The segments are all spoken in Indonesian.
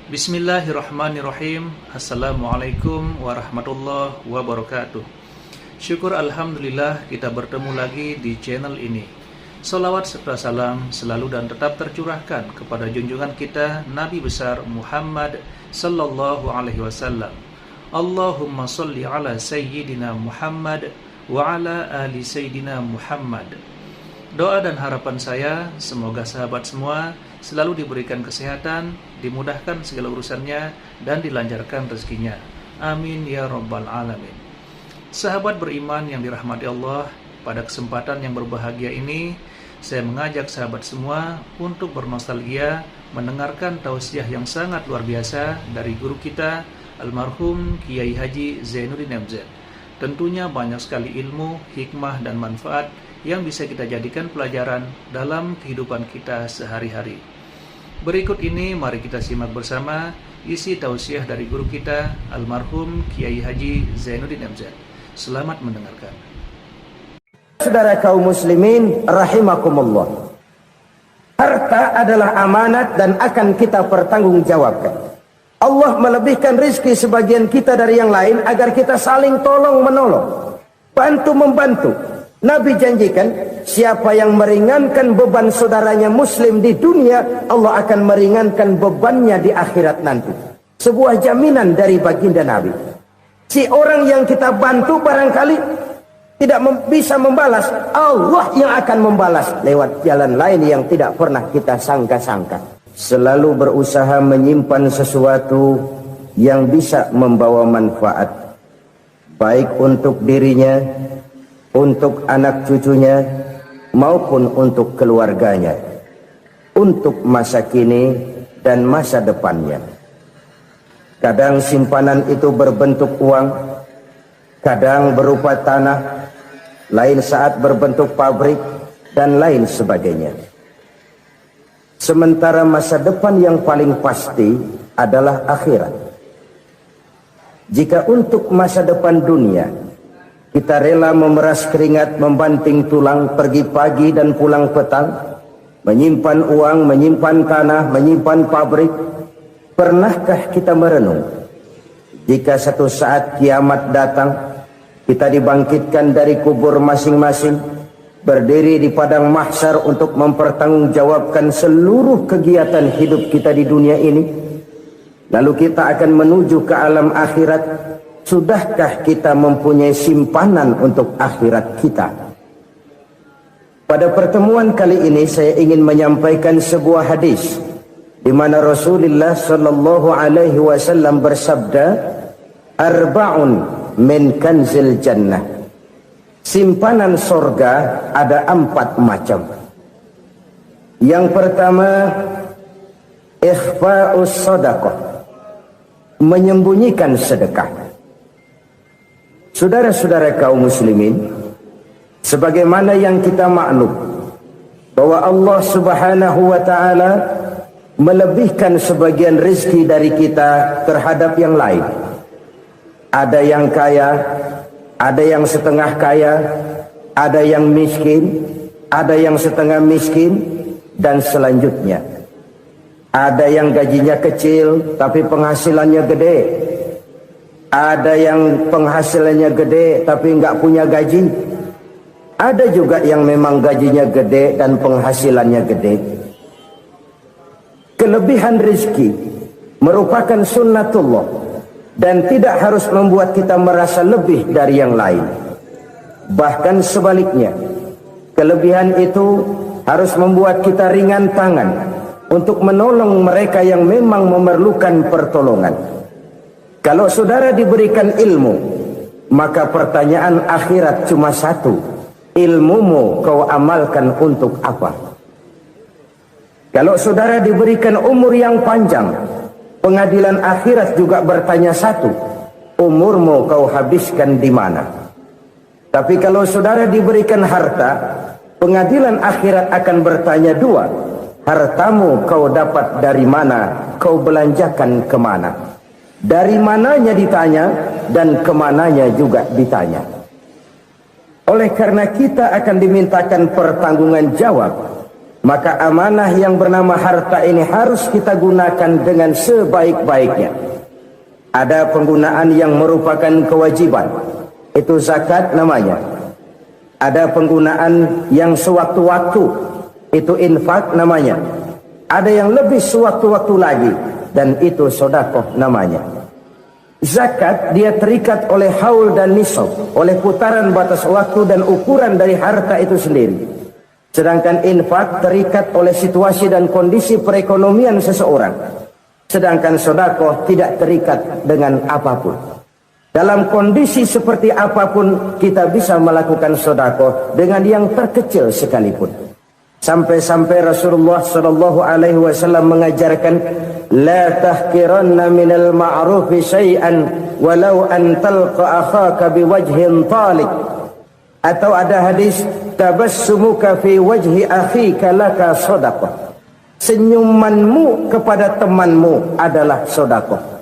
Bismillahirrahmanirrahim. Assalamualaikum warahmatullahi wabarakatuh. Syukur alhamdulillah kita bertemu lagi di channel ini. Salawat serta salam selalu dan tetap tercurahkan kepada junjungan kita Nabi besar Muhammad sallallahu alaihi wasallam. Allahumma sholli ala sayyidina Muhammad wa ala ali sayyidina Muhammad. Doa dan harapan saya, semoga sahabat semua selalu diberikan kesehatan, dimudahkan segala urusannya, dan dilancarkan rezekinya. Amin ya rabbal alamin. Sahabat beriman yang dirahmati Allah, pada kesempatan yang berbahagia ini, saya mengajak sahabat semua untuk bernostalgia, mendengarkan tausiah yang sangat luar biasa dari guru kita, almarhum Kiai Haji Zainuddin MZ. Tentunya banyak sekali ilmu, hikmah, dan manfaat yang bisa kita jadikan pelajaran dalam kehidupan kita sehari-hari. Berikut ini mari kita simak bersama isi tausiah dari guru kita almarhum Kiai Haji Zainuddin MZ. Selamat mendengarkan. Saudara kaum muslimin rahimakumullah. Harta adalah amanat dan akan kita pertanggungjawabkan. Allah melebihkan rizki sebagian kita dari yang lain agar kita saling tolong menolong, bantu membantu. Nabi janjikan, siapa yang meringankan beban saudaranya muslim di dunia, Allah akan meringankan bebannya di akhirat nanti. Sebuah jaminan dari baginda Nabi. Si orang yang kita bantu barangkali tidak bisa membalas, Allah yang akan membalas lewat jalan lain yang tidak pernah kita sangka-sangka. Selalu berusaha menyimpan sesuatu yang bisa membawa manfaat, baik untuk dirinya, untuk anak cucunya, maupun untuk keluarganya, untuk masa kini dan masa depannya. Kadang simpanan itu berbentuk uang, kadang berupa tanah, lain saat berbentuk pabrik, dan lain sebagainya. Sementara masa depan yang paling pasti adalah akhirat. Jika untuk masa depan dunia kita rela memeras keringat, membanting tulang, pergi pagi dan pulang petang, menyimpan uang, menyimpan tanah, menyimpan pabrik, pernahkah kita merenung jika satu saat kiamat datang, kita dibangkitkan dari kubur masing-masing, berdiri di padang mahsyar untuk mempertanggungjawabkan seluruh kegiatan hidup kita di dunia ini, lalu kita akan menuju ke alam akhirat. Sudahkah kita mempunyai simpanan untuk akhirat kita? Pada pertemuan kali ini saya ingin menyampaikan sebuah hadis di mana Rasulullah sallallahu alaihi wasallam bersabda, "Arba'un min kanzil jannah." Simpanan sorga ada 4 macam. Yang pertama, ikhfa'us shadaqah, menyembunyikan sedekah. Saudara-saudara kaum muslimin, sebagaimana yang kita maklum bahwa Allah subhanahu wa ta'ala melebihkan sebagian rezeki dari kita terhadap yang lain. Ada yang kaya, ada yang setengah kaya, ada yang miskin, ada yang setengah miskin, dan selanjutnya. Ada yang gajinya kecil tapi penghasilannya gede. Ada yang penghasilannya gede tapi nggak punya gaji. Ada juga yang memang gajinya gede dan penghasilannya gede. Kelebihan rezeki merupakan sunnatullah dan tidak harus membuat kita merasa lebih dari yang lain. Bahkan sebaliknya, kelebihan itu harus membuat kita ringan tangan untuk menolong mereka yang memang memerlukan pertolongan. Kalau saudara diberikan ilmu, maka pertanyaan akhirat cuma satu: ilmumu kau amalkan untuk apa? Kalau saudara diberikan umur yang panjang, pengadilan akhirat juga bertanya satu: umurmu kau habiskan di mana? Tapi kalau saudara diberikan harta, pengadilan akhirat akan bertanya 2: hartamu kau dapat dari mana? Kau belanjakan kemana? Dari mananya ditanya dan kemananya juga ditanya. Oleh karena kita akan dimintakan pertanggungan jawab Maka amanah yang bernama harta ini harus kita gunakan dengan sebaik-baiknya. Ada penggunaan yang merupakan kewajiban, itu zakat namanya. Ada penggunaan yang sewaktu-waktu, itu infak namanya. Ada yang lebih sewaktu-waktu lagi, dan itu sedekah namanya. Zakat dia terikat oleh haul dan nisab, oleh putaran batas waktu dan ukuran dari harta itu sendiri. Sedangkan infak terikat oleh situasi dan kondisi perekonomian seseorang. Sedangkan sedekah tidak terikat dengan apapun. Dalam kondisi seperti apapun kita bisa melakukan sedekah dengan yang terkecil sekalipun. Sampai-sampai Rasulullah sallallahu alaihi wasallam mengajarkan, la tahqiranna minal ma'rufi syai'an walau an talqa akhaka biwajhin talik. Atau ada hadis, tabassumuka fi wajhi akhika laka sedekah. Senyumanmu kepada temanmu adalah sedekah.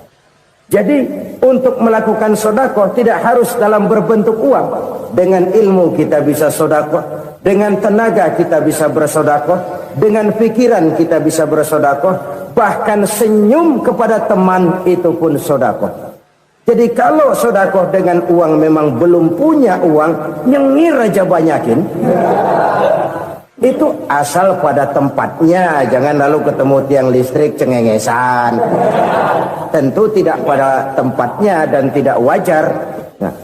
Jadi untuk melakukan sedekah tidak harus dalam berbentuk uang. Dengan ilmu kita bisa sedekah, dengan tenaga kita bisa bersedekah, dengan pikiran kita bisa bersedekah, bahkan senyum kepada teman itu pun sedekah. Jadi kalau sedekah dengan uang memang belum punya uang, nyengir aja banyakin. Itu asal pada tempatnya, jangan lalu ketemu tiang listrik cengengesan. Tentu tidak pada tempatnya dan tidak wajar. Nah,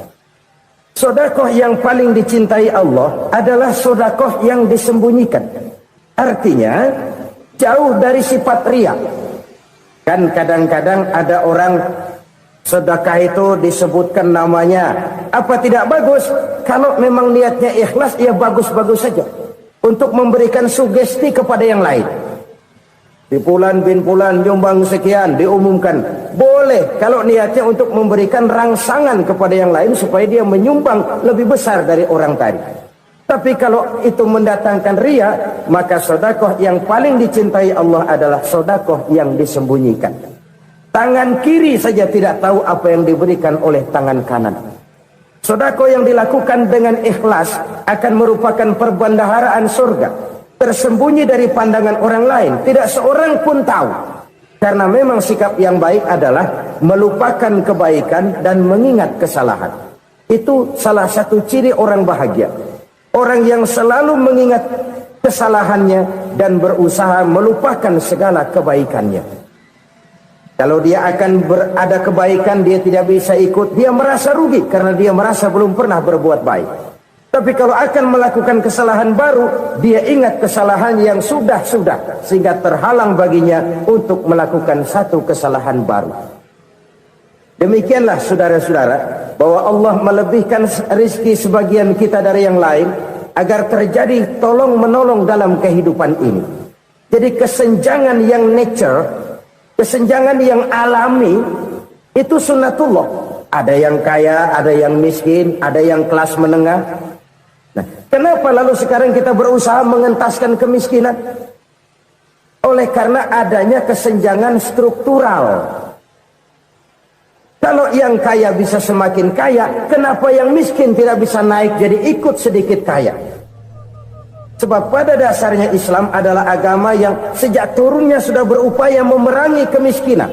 sedekah yang paling dicintai Allah adalah sedekah yang disembunyikan. Artinya jauh dari sifat riya. Kan kadang-kadang ada orang sedekah itu disebutkan namanya, apa tidak bagus? Kalau memang niatnya ikhlas, ya bagus-bagus saja. Untuk memberikan sugesti kepada yang lain. Di Fulan bin Fulan nyumbang sekian, diumumkan. Boleh kalau niatnya untuk memberikan rangsangan kepada yang lain supaya dia menyumbang lebih besar dari orang tadi. Tapi kalau itu mendatangkan riya, maka sedekah yang paling dicintai Allah adalah sedekah yang disembunyikan. Tangan kiri saja tidak tahu apa yang diberikan oleh tangan kanan. Sedekah yang dilakukan dengan ikhlas akan merupakan perbendaharaan surga, tersembunyi dari pandangan orang lain, tidak seorang pun tahu. Karena memang sikap yang baik adalah melupakan kebaikan dan mengingat kesalahan. Itu salah satu ciri orang bahagia. Orang yang selalu mengingat kesalahannya dan berusaha melupakan segala kebaikannya. Kalau dia akan ada kebaikan, dia tidak bisa ikut, dia merasa rugi karena dia merasa belum pernah berbuat baik. Tapi kalau akan melakukan kesalahan baru, dia ingat kesalahan yang sudah-sudah, sehingga terhalang baginya untuk melakukan satu kesalahan baru. Demikianlah saudara-saudara, bahwa Allah melebihkan rizki sebagian kita dari yang lain, agar terjadi tolong-menolong dalam kehidupan ini. Jadi kesenjangan yang nature, kesenjangan yang alami, itu sunnatullah. Ada yang kaya, ada yang miskin, ada yang kelas menengah. Nah, kenapa lalu sekarang kita berusaha mengentaskan kemiskinan? Oleh karena adanya kesenjangan struktural. Kalau yang kaya bisa semakin kaya, kenapa yang miskin tidak bisa naik jadi ikut sedikit kaya? Sebab pada dasarnya Islam adalah agama yang sejak turunnya sudah berupaya memerangi kemiskinan.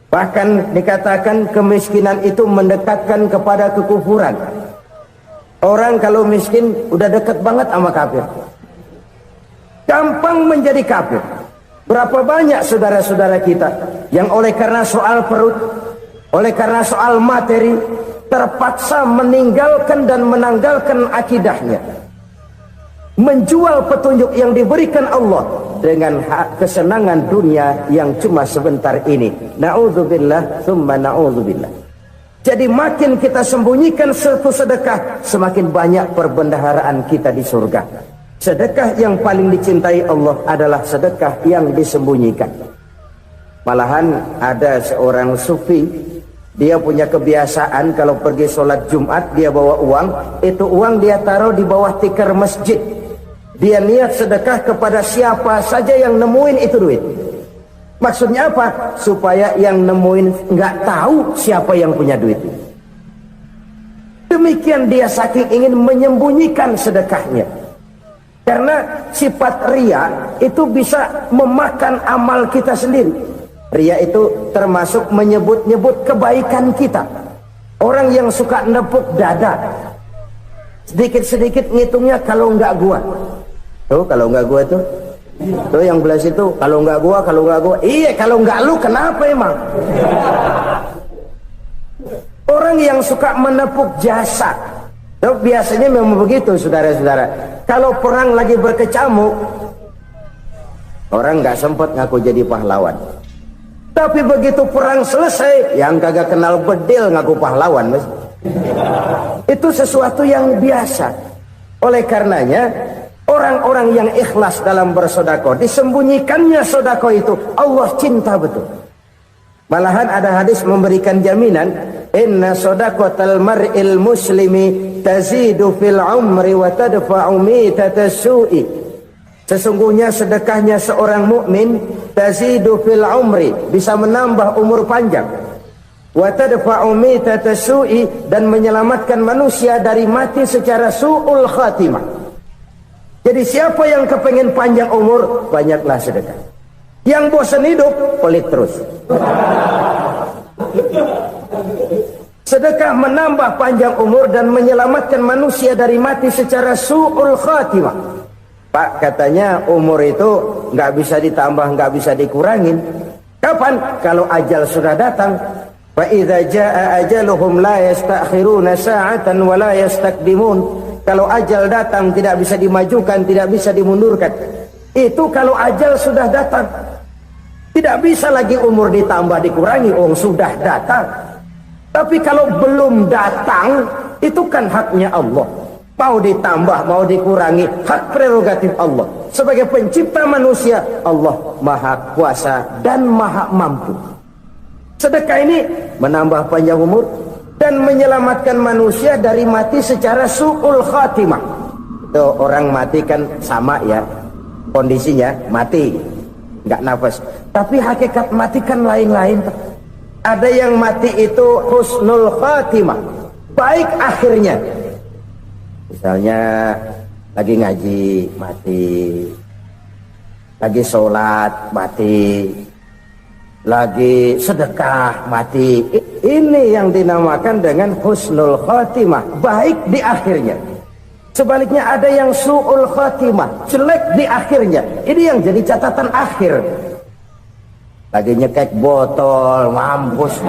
Bahkan dikatakan kemiskinan itu mendekatkan kepada kekufuran. Orang kalau miskin udah dekat banget sama kafir. Gampang menjadi kafir. Berapa banyak saudara-saudara kita yang oleh karena soal perut, oleh karena soal materi, terpaksa meninggalkan dan menanggalkan akidahnya. Menjual petunjuk yang diberikan Allah dengan kesenangan dunia yang cuma sebentar ini. Na'udzubillah, thumma na'udzubillah. Jadi makin kita sembunyikan satu sedekah, semakin banyak perbendaharaan kita di surga. Sedekah yang paling dicintai Allah adalah sedekah yang disembunyikan. Malahan ada seorang sufi, dia punya kebiasaan kalau pergi sholat Jumat dia bawa uang, itu uang dia taruh di bawah tikar masjid. Dia niat sedekah kepada siapa saja yang nemuin itu duit. Maksudnya apa? Supaya yang nemuin nggak tahu siapa yang punya duit. Demikian dia saking ingin menyembunyikan sedekahnya. Karena sifat ria itu bisa memakan amal kita sendiri. Ria itu termasuk menyebut-nyebut kebaikan kita. Orang yang suka nepuk dada, sedikit-sedikit ngitungnya kalau enggak gua. Tuh kalau enggak gua tuh. Tuh yang belah situ, kalau enggak gua. Iya, kalau enggak lu kenapa emang? Orang yang suka menepuk jasa. Tuh biasanya memang begitu, saudara-saudara. Kalau perang lagi berkecamuk, orang nggak sempat ngaku jadi pahlawan. Tapi begitu perang selesai, yang kagak kenal bedil ngaku pahlawan, mas. Itu sesuatu yang biasa. Oleh karenanya, orang-orang yang ikhlas dalam bersedekah, disembunyikannya sedekah itu, Allah cinta betul. Malahan ada hadis memberikan jaminan, inna shadaqatal mar'il muslimi tazidu fil umri wa tadfa'u mitatas su'i. Sesungguhnya sedekahnya seorang mukmin tazidu fil umri, bisa menambah umur panjang, wa tadfa'u mitatas su'i, dan menyelamatkan manusia dari mati secara su'ul khatimah. Jadi siapa yang kepengen panjang umur, banyaklah sedekah. Yang bosan hidup, pelit terus. Sedekah menambah panjang umur dan menyelamatkan manusia dari mati secara su'ul khatimah. Pak, katanya umur itu nggak bisa ditambah, nggak bisa dikurangin. Kapan? Kalau ajal sudah datang. Fa idza jaa ajaluhum la yastakhiruna sa'atan wa la yastakdimun. Kalau ajal datang tidak bisa dimajukan, tidak bisa dimundurkan. Itu kalau ajal sudah datang. Tidak bisa lagi umur ditambah dikurangi, sudah datang. Tapi kalau belum datang, itu kan haknya Allah. Mau ditambah, mau dikurangi, hak prerogatif Allah. Sebagai pencipta manusia, Allah maha kuasa dan maha mampu. Sedekah ini menambah panjang umur dan menyelamatkan manusia dari mati secara su'ul khatimah. Itu orang mati kan sama ya, kondisinya mati, nggak nafas. Tapi hakikat mati kan lain-lain. Ada yang mati itu husnul khatimah, baik akhirnya. Misalnya lagi ngaji mati, lagi sholat mati, lagi sedekah mati. Ini yang dinamakan dengan husnul khatimah, baik di akhirnya. Sebaliknya ada yang su'ul khatimah, jelek di akhirnya. Ini yang jadi catatan akhir. Lagi nyekek botol, mampus.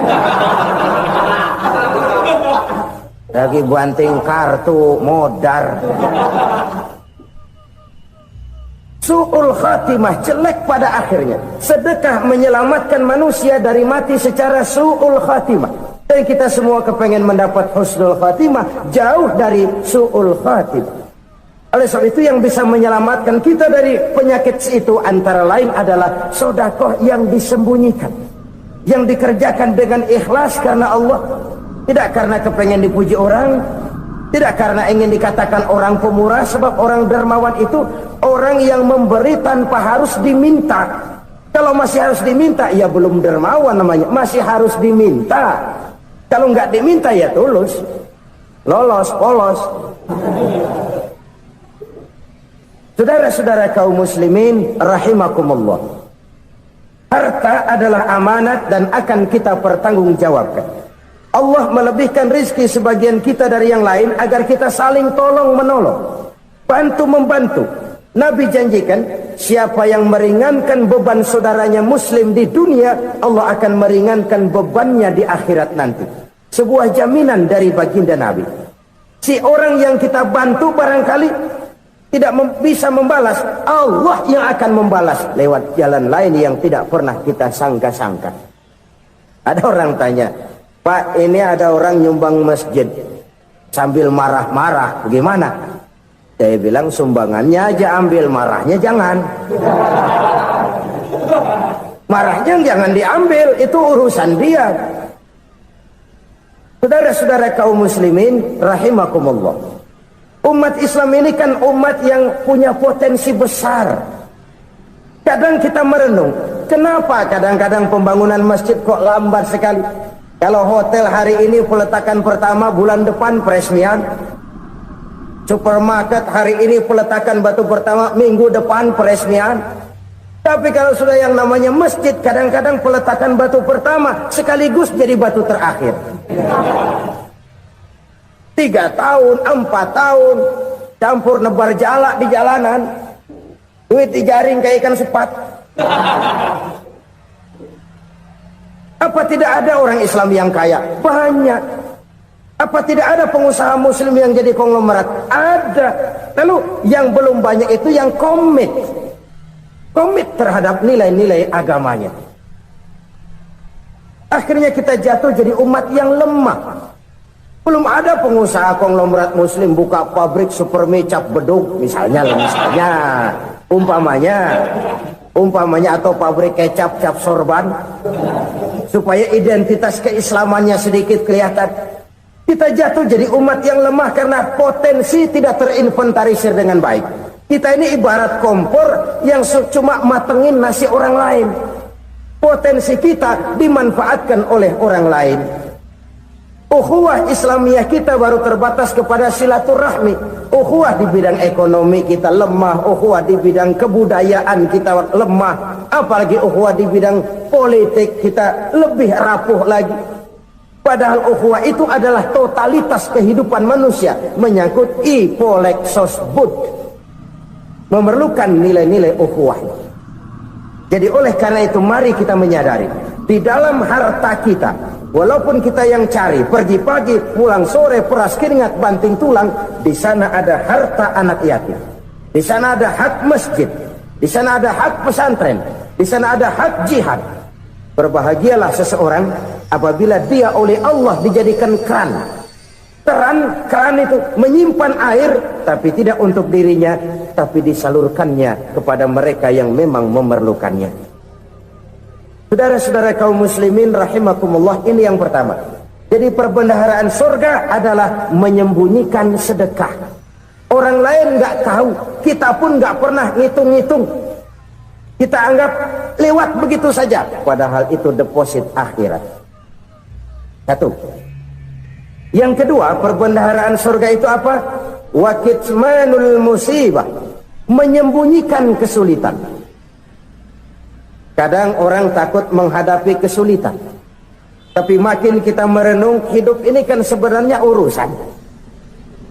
Lagi banting kartu, modar. Su'ul khatimah, jelek pada akhirnya. Sedekah menyelamatkan manusia dari mati secara su'ul khatimah. Dan kita semua kepengen mendapat husnul khatimah, jauh dari su'ul khatimah. Oleh sebab itu yang bisa menyelamatkan kita dari penyakit itu antara lain adalah sedekah yang disembunyikan, yang dikerjakan dengan ikhlas karena Allah, tidak karena kepengen dipuji orang, tidak karena ingin dikatakan orang pemurah. Sebab orang dermawan itu orang yang memberi tanpa harus diminta. Kalau masih harus diminta, ya belum dermawan namanya, masih harus diminta. Kalau nggak diminta ya tulus, lolos, polos. Saudara-saudara kaum muslimin rahimakumullah, harta adalah amanat dan akan kita pertanggungjawabkan. Allah melebihkan rizki sebagian kita dari yang lain agar kita saling tolong menolong, bantu membantu. Nabi janjikan, siapa yang meringankan beban saudaranya muslim di dunia, Allah akan meringankan bebannya di akhirat nanti. Sebuah jaminan dari baginda Nabi. Si orang yang kita bantu barangkali tidak bisa membalas, Allah yang akan membalas lewat jalan lain yang tidak pernah kita sangka-sangka. Ada orang tanya, Pak, ini ada orang nyumbang masjid sambil marah-marah, bagaimana? Saya bilang sumbangannya aja ambil, marahnya jangan. Marahnya jangan diambil, itu urusan dia. Saudara-saudara kaum muslimin rahimakumullah, umat Islam ini kan umat yang punya potensi besar. Kadang kita merenung, kenapa kadang-kadang pembangunan masjid kok lambat sekali? Kalau hotel hari ini peletakan pertama, bulan depan peresmian. Supermarket hari ini peletakan batu pertama, minggu depan peresmian. Tapi kalau sudah yang namanya masjid, kadang-kadang peletakan batu pertama sekaligus jadi batu terakhir. 3 tahun, 4 tahun, campur nebar jalak di jalanan, duit dijaring kayak ikan sepat. Apa tidak ada orang Islam yang kaya? Banyak. Apa tidak ada pengusaha muslim yang jadi konglomerat? Ada. Lalu yang belum banyak itu yang komit terhadap nilai-nilai agamanya. Akhirnya kita jatuh jadi umat yang lemah. Belum ada pengusaha konglomerat muslim buka pabrik supermi cap beduk misalnya umpamanya atau pabrik kecap cap sorban supaya identitas keislamannya sedikit kelihatan. Kita jatuh jadi umat yang lemah karena potensi tidak terinventarisir dengan baik. Kita ini ibarat kompor yang cuma matengin nasi orang lain. Potensi kita dimanfaatkan oleh orang lain. Ukhuwah Islamiyah kita baru terbatas kepada silaturahmi. Ukhuwah di bidang ekonomi kita lemah, ukhuwah di bidang kebudayaan kita lemah, apalagi ukhuwah di bidang politik kita lebih rapuh lagi. Padahal ukhuwah itu adalah totalitas kehidupan manusia, menyangkut ipolek sosbud, memerlukan nilai-nilai ukhuwah. Jadi oleh karena itu mari kita menyadari di dalam harta kita, walaupun kita yang cari, pergi pagi, pulang sore, peras keringat, banting tulang, di sana ada harta anak yatim, di sana ada hak masjid, di sana ada hak pesantren, di sana ada hak jihad. Berbahagialah seseorang apabila dia oleh Allah dijadikan keran. Keran itu menyimpan air, tapi tidak untuk dirinya, tapi disalurkannya kepada mereka yang memang memerlukannya. Saudara-saudara kaum muslimin rahimakumullah, ini yang pertama. Jadi perbendaharaan surga adalah menyembunyikan sedekah. Orang lain nggak tahu, kita pun nggak pernah ngitung-ngitung. Kita anggap lewat begitu saja, padahal itu deposit akhirat. Satu. Yang kedua, perbendaharaan surga itu apa? Wa kitmanul musibah, menyembunyikan kesulitan. Kadang orang takut menghadapi kesulitan, tapi makin kita merenung, hidup ini kan sebenarnya urusan.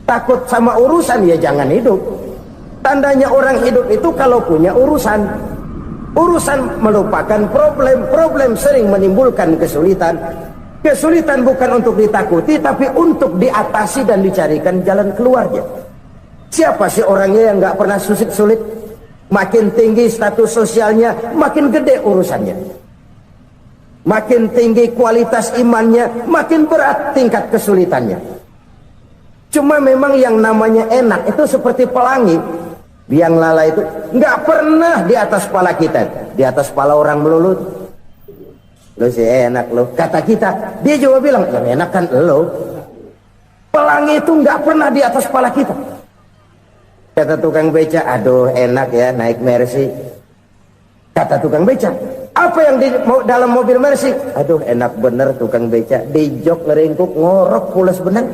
Takut sama urusan ya jangan hidup. Tandanya orang hidup itu kalau punya urusan. Urusan melupakan problem, problem sering menimbulkan kesulitan. Kesulitan bukan untuk ditakuti, tapi untuk diatasi dan dicarikan jalan keluarnya. Siapa sih orangnya yang nggak pernah sulit-sulit? Makin tinggi status sosialnya, makin gede urusannya. Makin tinggi kualitas imannya, makin berat tingkat kesulitannya. Cuma memang yang namanya enak itu seperti pelangi. Biang lala itu nggak pernah di atas kepala kita, di atas kepala orang melulu. Lo sih enak lo, kata kita. Dia juga bilang yang enak kan lo. Pelangi itu nggak pernah di atas kepala kita. Kata tukang beca, aduh enak ya naik Mercy. Kata tukang beca, apa yang di dalam mobil Mercy? Aduh enak bener tukang beca, di jok ngeringkuk ngorok pulas bener.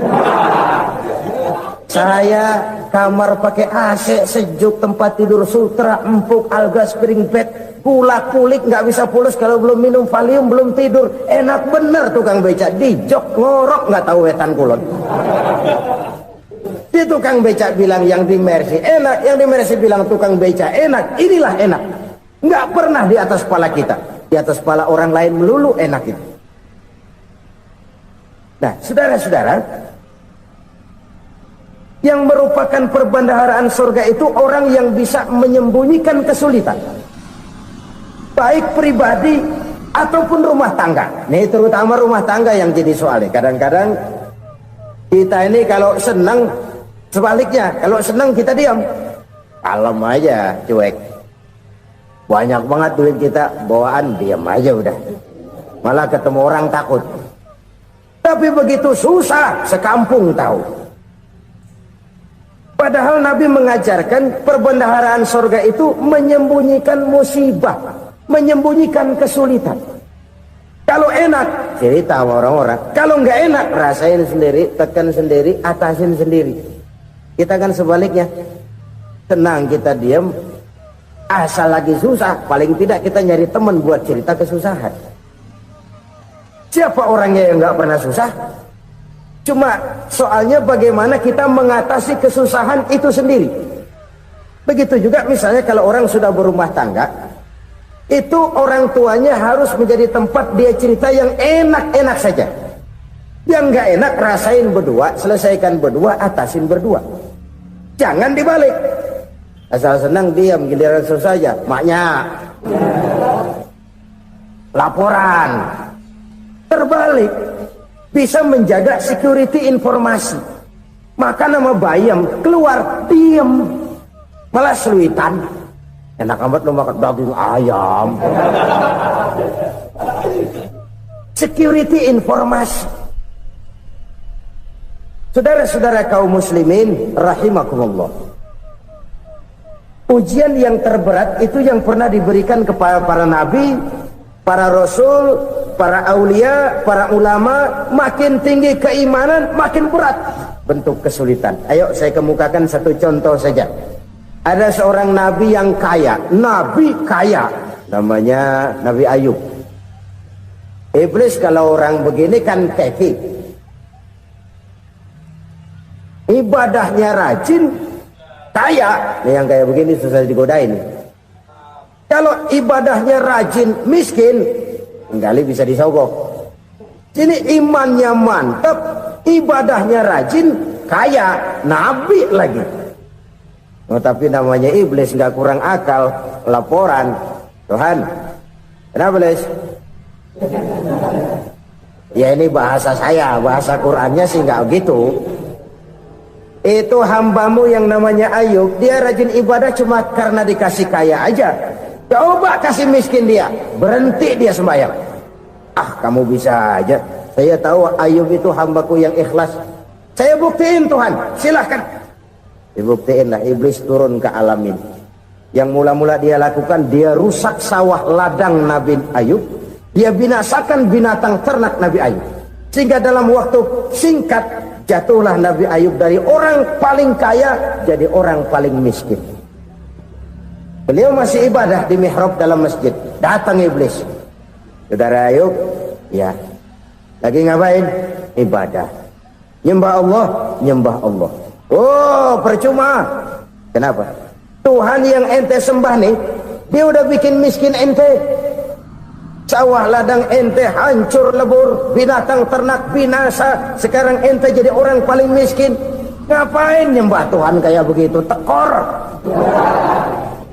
Saya kamar pakai AC sejuk, tempat tidur sutra empuk, alga spring bed, kulak kulik nggak bisa pulas kalau belum minum Valium, belum tidur. Enak bener tukang beca, di jok ngorok nggak tahu wetan kulon. Di tukang beca bilang yang di Mercy enak, yang di Mercy bilang tukang beca enak. Inilah enak, nggak pernah di atas kepala kita, di atas kepala orang lain melulu enak itu. Nah saudara-saudara, yang merupakan perbendaharaan surga itu orang yang bisa menyembunyikan kesulitan, baik pribadi ataupun rumah tangga. Nih terutama rumah tangga yang jadi soalnya. Kadang-kadang kita ini kalau senang, sebaliknya kalau senang kita diam, kalem aja, cuek. Banyak banget duit kita bawaan, diam aja udah. Malah ketemu orang takut. Tapi begitu susah, sekampung tahu. Padahal Nabi mengajarkan perbendaharaan surga itu menyembunyikan musibah, menyembunyikan kesulitan. Kalau enak, cerita sama orang-orang. Kalau nggak enak, rasain sendiri, tekan sendiri, atasin sendiri. Kita kan sebaliknya, tenang kita diam, asal lagi susah, paling tidak kita nyari teman buat cerita kesusahan. Siapa orangnya yang nggak pernah susah? Cuma soalnya bagaimana kita mengatasi kesusahan itu sendiri. Begitu juga misalnya kalau orang sudah berumah tangga, itu orang tuanya harus menjadi tempat dia cerita yang enak-enak saja. Yang nggak enak rasain berdua, selesaikan berdua, atasin berdua. Jangan dibalik. Asal senang diam, giliran susah saja. Maknya laporan. Terbalik. Bisa menjaga security informasi. Maka nama bayam keluar diam. Malah seluitan. Enak amat lo makan daging ayam. Security informasi. Saudara-saudara kaum muslimin rahimakumullah. Ujian yang terberat itu yang pernah diberikan kepada para nabi, para rasul, para aulia, para ulama. Makin tinggi keimanan, makin berat bentuk kesulitan. Ayo saya kemukakan satu contoh saja. Ada seorang nabi yang kaya, nabi kaya, namanya Nabi Ayub. Iblis kalau orang begini kan keki. Ibadahnya rajin, kaya. Nih yang kayak begini susah digodain. Kalau ibadahnya rajin, miskin, kali bisa disogok. Sini imannya mantap, ibadahnya rajin, kaya, nabi lagi. Oh, tapi namanya iblis nggak kurang akal. Laporan, Tuhan, kenapa iblis? Ya ini bahasa saya, bahasa Qurannya sih nggak gitu. Itu hambamu yang namanya Ayub, dia rajin ibadah cuma karena dikasih kaya aja. Coba kasih miskin dia, berhenti dia sembahyang. Ah, kamu bisa aja. Saya tahu Ayub itu hambaku yang ikhlas. Saya buktiin Tuhan, silahkan. Dibuktiinlah, iblis turun ke alam ini. Yang mula-mula dia lakukan, dia rusak sawah ladang Nabi Ayub. Dia binasakan binatang ternak Nabi Ayub. Sehingga dalam waktu singkat, jatuhlah Nabi Ayub dari orang paling kaya jadi orang paling miskin. Beliau masih ibadah di mihrab dalam masjid. Datang iblis. Saudara Ayub, ya, lagi ngapain? Ibadah. Nyembah Allah, nyembah Allah. Oh, percuma. Kenapa? Tuhan yang ente sembah nih, dia udah bikin miskin ente. Sawah ladang ente hancur lebur, binatang ternak binasa. Sekarang ente jadi orang paling miskin. Ngapain nyembah Tuhan kayak begitu? Tekor.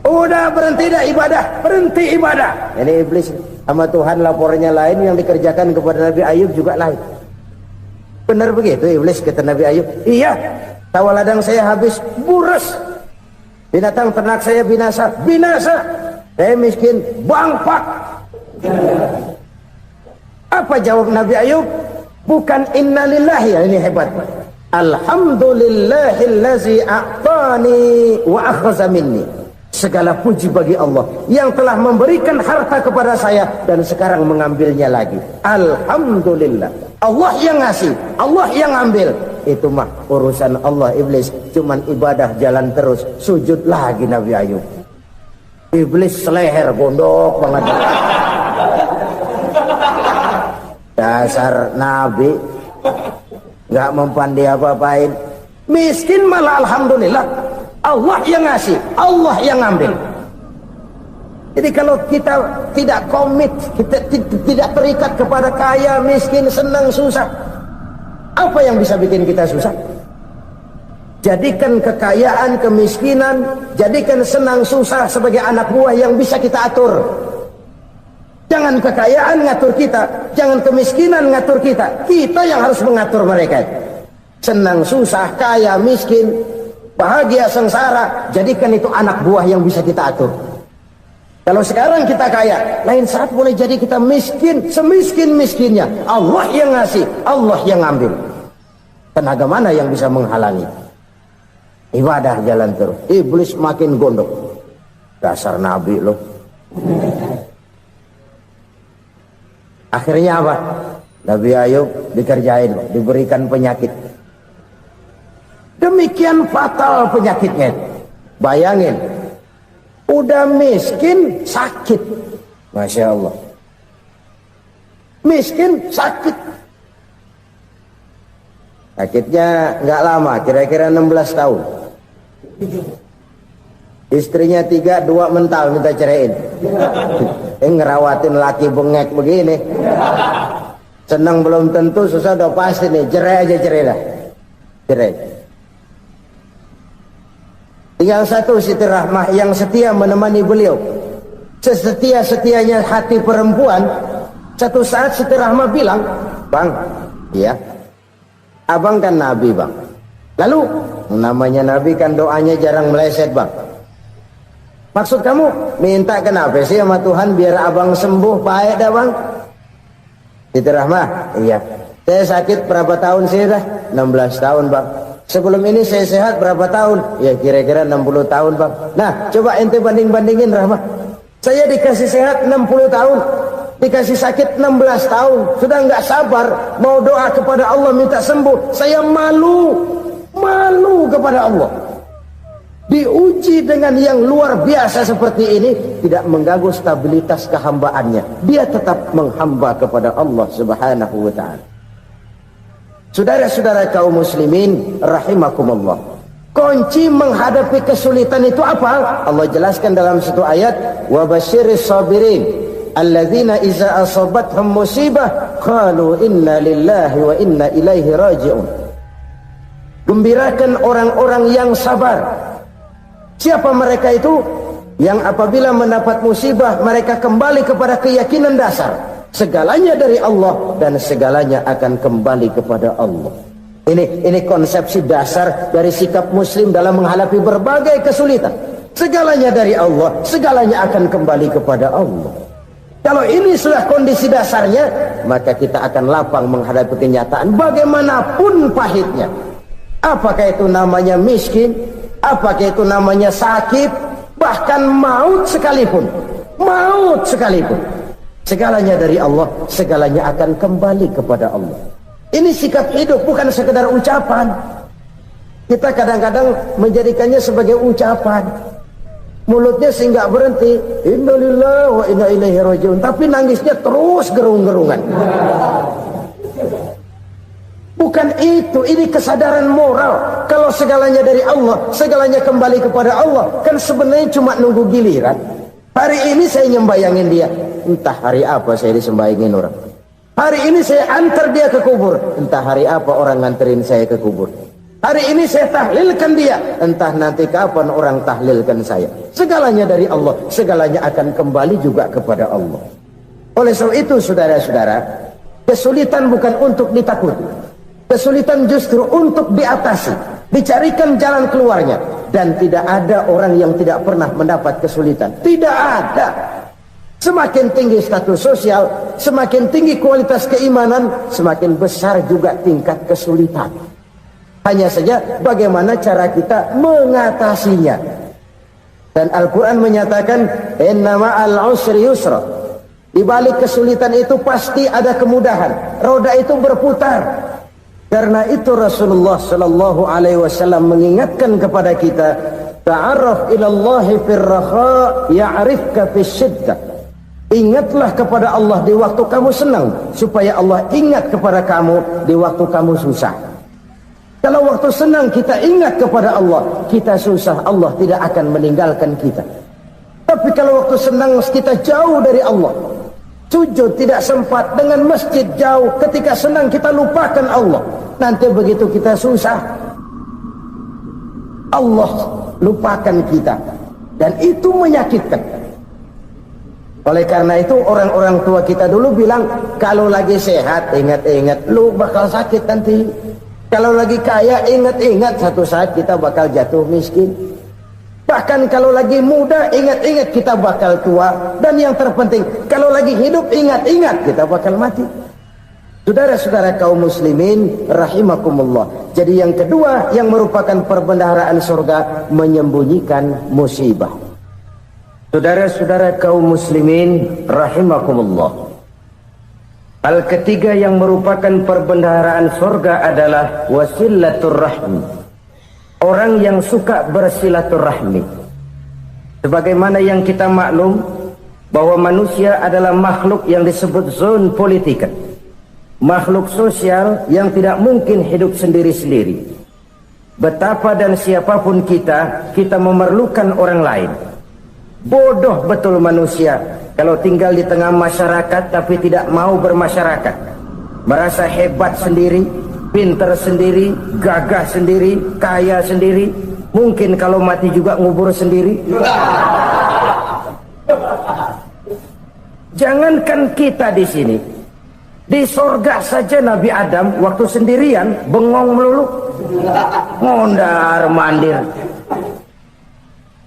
Udah berhenti dah ibadah, berhenti ibadah. Ini iblis sama Tuhan laporannya lain, yang dikerjakan kepada Nabi Ayub juga lain. Benar begitu iblis kata Nabi Ayub? Iya, sawah ladang saya habis, buras. Binatang ternak saya binasa, binasa. Saya miskin, bangpak. Apa jawab Nabi Ayub? Bukan innalillahi, ya, ini hebat. Alhamdulillahillazi a'tani wa akhadha minni. Segala puji bagi Allah yang telah memberikan harta kepada saya dan sekarang mengambilnya lagi. Alhamdulillah. Allah yang ngasih, Allah yang ambil. Itu mah urusan Allah. Iblis cuman ibadah jalan terus, sujud lagi Nabi Ayub. Iblis seleher gondok banget. Dasar Nabi nggak mempan dia apa-apain. Miskin malah alhamdulillah. Allah yang ngasih, Allah yang ambil. Jadi kalau kita tidak komit, kita tidak terikat kepada kaya, miskin, senang, susah, apa yang bisa bikin kita susah? Jadikan kekayaan, kemiskinan, jadikan senang, susah sebagai anak buah yang bisa kita atur. Jangan kekayaan ngatur kita, jangan kemiskinan ngatur kita. Kita yang harus mengatur mereka. Senang, susah, kaya, miskin, bahagia, sengsara, jadikan itu anak buah yang bisa kita atur. Kalau sekarang kita kaya, lain saat boleh jadi kita miskin, semiskin-miskinnya. Allah yang ngasih, Allah yang ambil. Tenaga mana yang bisa menghalangi? Ibadah jalan terus. Iblis makin gondok. Dasar Nabi loh. Akhirnya apa? Nabi Ayub dikerjain, diberikan penyakit. Demi Sedemikian fatal penyakitnya. Bayangin, udah miskin sakit. Masya Allah. Miskin sakit. Sakitnya nggak lama, kira-kira 16 tahun. Istrinya 3, 2 mental minta ceraiin. Ngerawatin laki bengek begini. Senang belum tentu, susah udah pasti nih. Cerai aja, cerai dah. Cerai. Tinggal satu Siti Rahmah yang setia menemani beliau. Sesetia-setianya hati perempuan. Satu saat Siti Rahmah bilang, "Bang, iya, abang kan Nabi, Bang. Lalu, namanya Nabi kan doanya jarang meleset, Bang. Maksud kamu minta kenapa sih sama Tuhan biar abang sembuh baik dah, Bang?" Siti Rahmah, "Iya. Saya sakit berapa tahun sih dah?" 16 tahun, Bang. "Sebelum ini saya sehat berapa tahun?" "Ya kira-kira 60 tahun, Bang." "Nah, coba ente banding-bandingin, Rahmah. Saya dikasih sehat 60 tahun, dikasih sakit 16 tahun. Sudah nggak sabar mau doa kepada Allah minta sembuh. Saya malu kepada Allah. Diuji dengan yang luar biasa seperti ini, tidak mengganggu stabilitas kehambaannya. Dia tetap menghamba kepada Allah Subhanahu wa ta'ala." Saudara-saudara kaum muslimin rahimakumullah. Kunci menghadapi kesulitan itu apa? Allah jelaskan dalam satu ayat, "Wa basyiris sabirin alladzina iza asabathum musibah qalu inna lillahi wa inna ilaihi raji'un." Gembirakan orang-orang yang sabar. Siapa mereka itu? Yang apabila mendapat musibah mereka kembali kepada keyakinan dasar, segalanya dari Allah dan segalanya akan kembali kepada Allah. Ini konsepsi dasar dari sikap muslim dalam menghadapi berbagai kesulitan. Segalanya dari Allah, segalanya akan kembali kepada Allah. Kalau ini sudah kondisi dasarnya, maka kita akan lapang menghadapi kenyataan bagaimanapun pahitnya. Apakah itu namanya miskin, apakah itu namanya sakit, bahkan maut sekalipun. Maut sekalipun. Segalanya dari Allah, segalanya akan kembali kepada Allah. Ini sikap hidup, bukan sekedar ucapan. Kita kadang-kadang menjadikannya sebagai ucapan. Mulutnya sih nggak berhenti, innalillahi wa inna ilaihi raji'un, tapi nangisnya terus gerung-gerungan. Bukan itu, ini kesadaran moral. Kalau segalanya dari Allah, segalanya kembali kepada Allah, kan sebenarnya cuma nunggu giliran. Hari ini saya nyembayangin dia, entah hari apa saya disembayangin orang. Hari ini saya antar dia ke kubur, entah hari apa orang nganterin saya ke kubur. Hari ini saya tahlilkan dia, entah nanti kapan orang tahlilkan saya. Segalanya dari Allah, segalanya akan kembali juga kepada Allah. Oleh sebab itu saudara-saudara, kesulitan bukan untuk ditakuti. Kesulitan justru untuk diatasi, dicarikan jalan keluarnya. Dan tidak ada orang yang tidak pernah mendapat kesulitan. Tidak ada. Semakin tinggi status sosial, semakin tinggi kualitas keimanan, semakin besar juga tingkat kesulitan. Hanya saja bagaimana cara kita mengatasinya. Dan Al-Quran menyatakan, "Inna ma'al usri yusra." Di balik kesulitan itu pasti ada kemudahan. Roda itu berputar. Karena itu Rasulullah sallallahu alaihi wasallam mengingatkan kepada kita, "Ta'arraf ila Allahi fir raha ya'rifka fis syiddah." Ingatlah kepada Allah di waktu kamu senang, supaya Allah ingat kepada kamu di waktu kamu susah. Kalau waktu senang kita ingat kepada Allah, kita susah, Allah tidak akan meninggalkan kita. Tapi kalau waktu senang kita jauh dari Allah, sujud tidak sempat, dengan masjid jauh, ketika senang kita lupakan Allah, nanti begitu kita susah, Allah lupakan kita, dan itu menyakitkan. Oleh karena itu orang-orang tua kita dulu bilang, kalau lagi sehat ingat-ingat lu bakal sakit nanti. Kalau lagi kaya ingat-ingat satu saat kita bakal jatuh miskin. Bahkan kalau lagi muda ingat-ingat kita bakal tua. Dan yang terpenting kalau lagi hidup ingat-ingat kita bakal mati. Saudara-saudara kaum muslimin rahimakumullah. Jadi yang kedua yang merupakan perbendaharaan surga, menyembunyikan musibah. Saudara-saudara kaum muslimin rahimakumullah. Hal ketiga yang merupakan perbendaharaan surga adalah wasilatur rahmi, orang yang suka bersilaturahmi. Sebagaimana yang kita maklum bahwa manusia adalah makhluk yang disebut zon politika, makhluk sosial yang tidak mungkin hidup sendiri-sendiri. Betapa dan siapapun kita memerlukan orang lain. Bodoh betul manusia kalau tinggal di tengah masyarakat tapi tidak mau bermasyarakat, merasa hebat sendiri, pintar sendiri, gagah sendiri, kaya sendiri. Mungkin kalau mati juga ngubur sendiri. Jangankan kita di sini, di sorga saja Nabi Adam waktu sendirian bengong melulu, mondar mandir.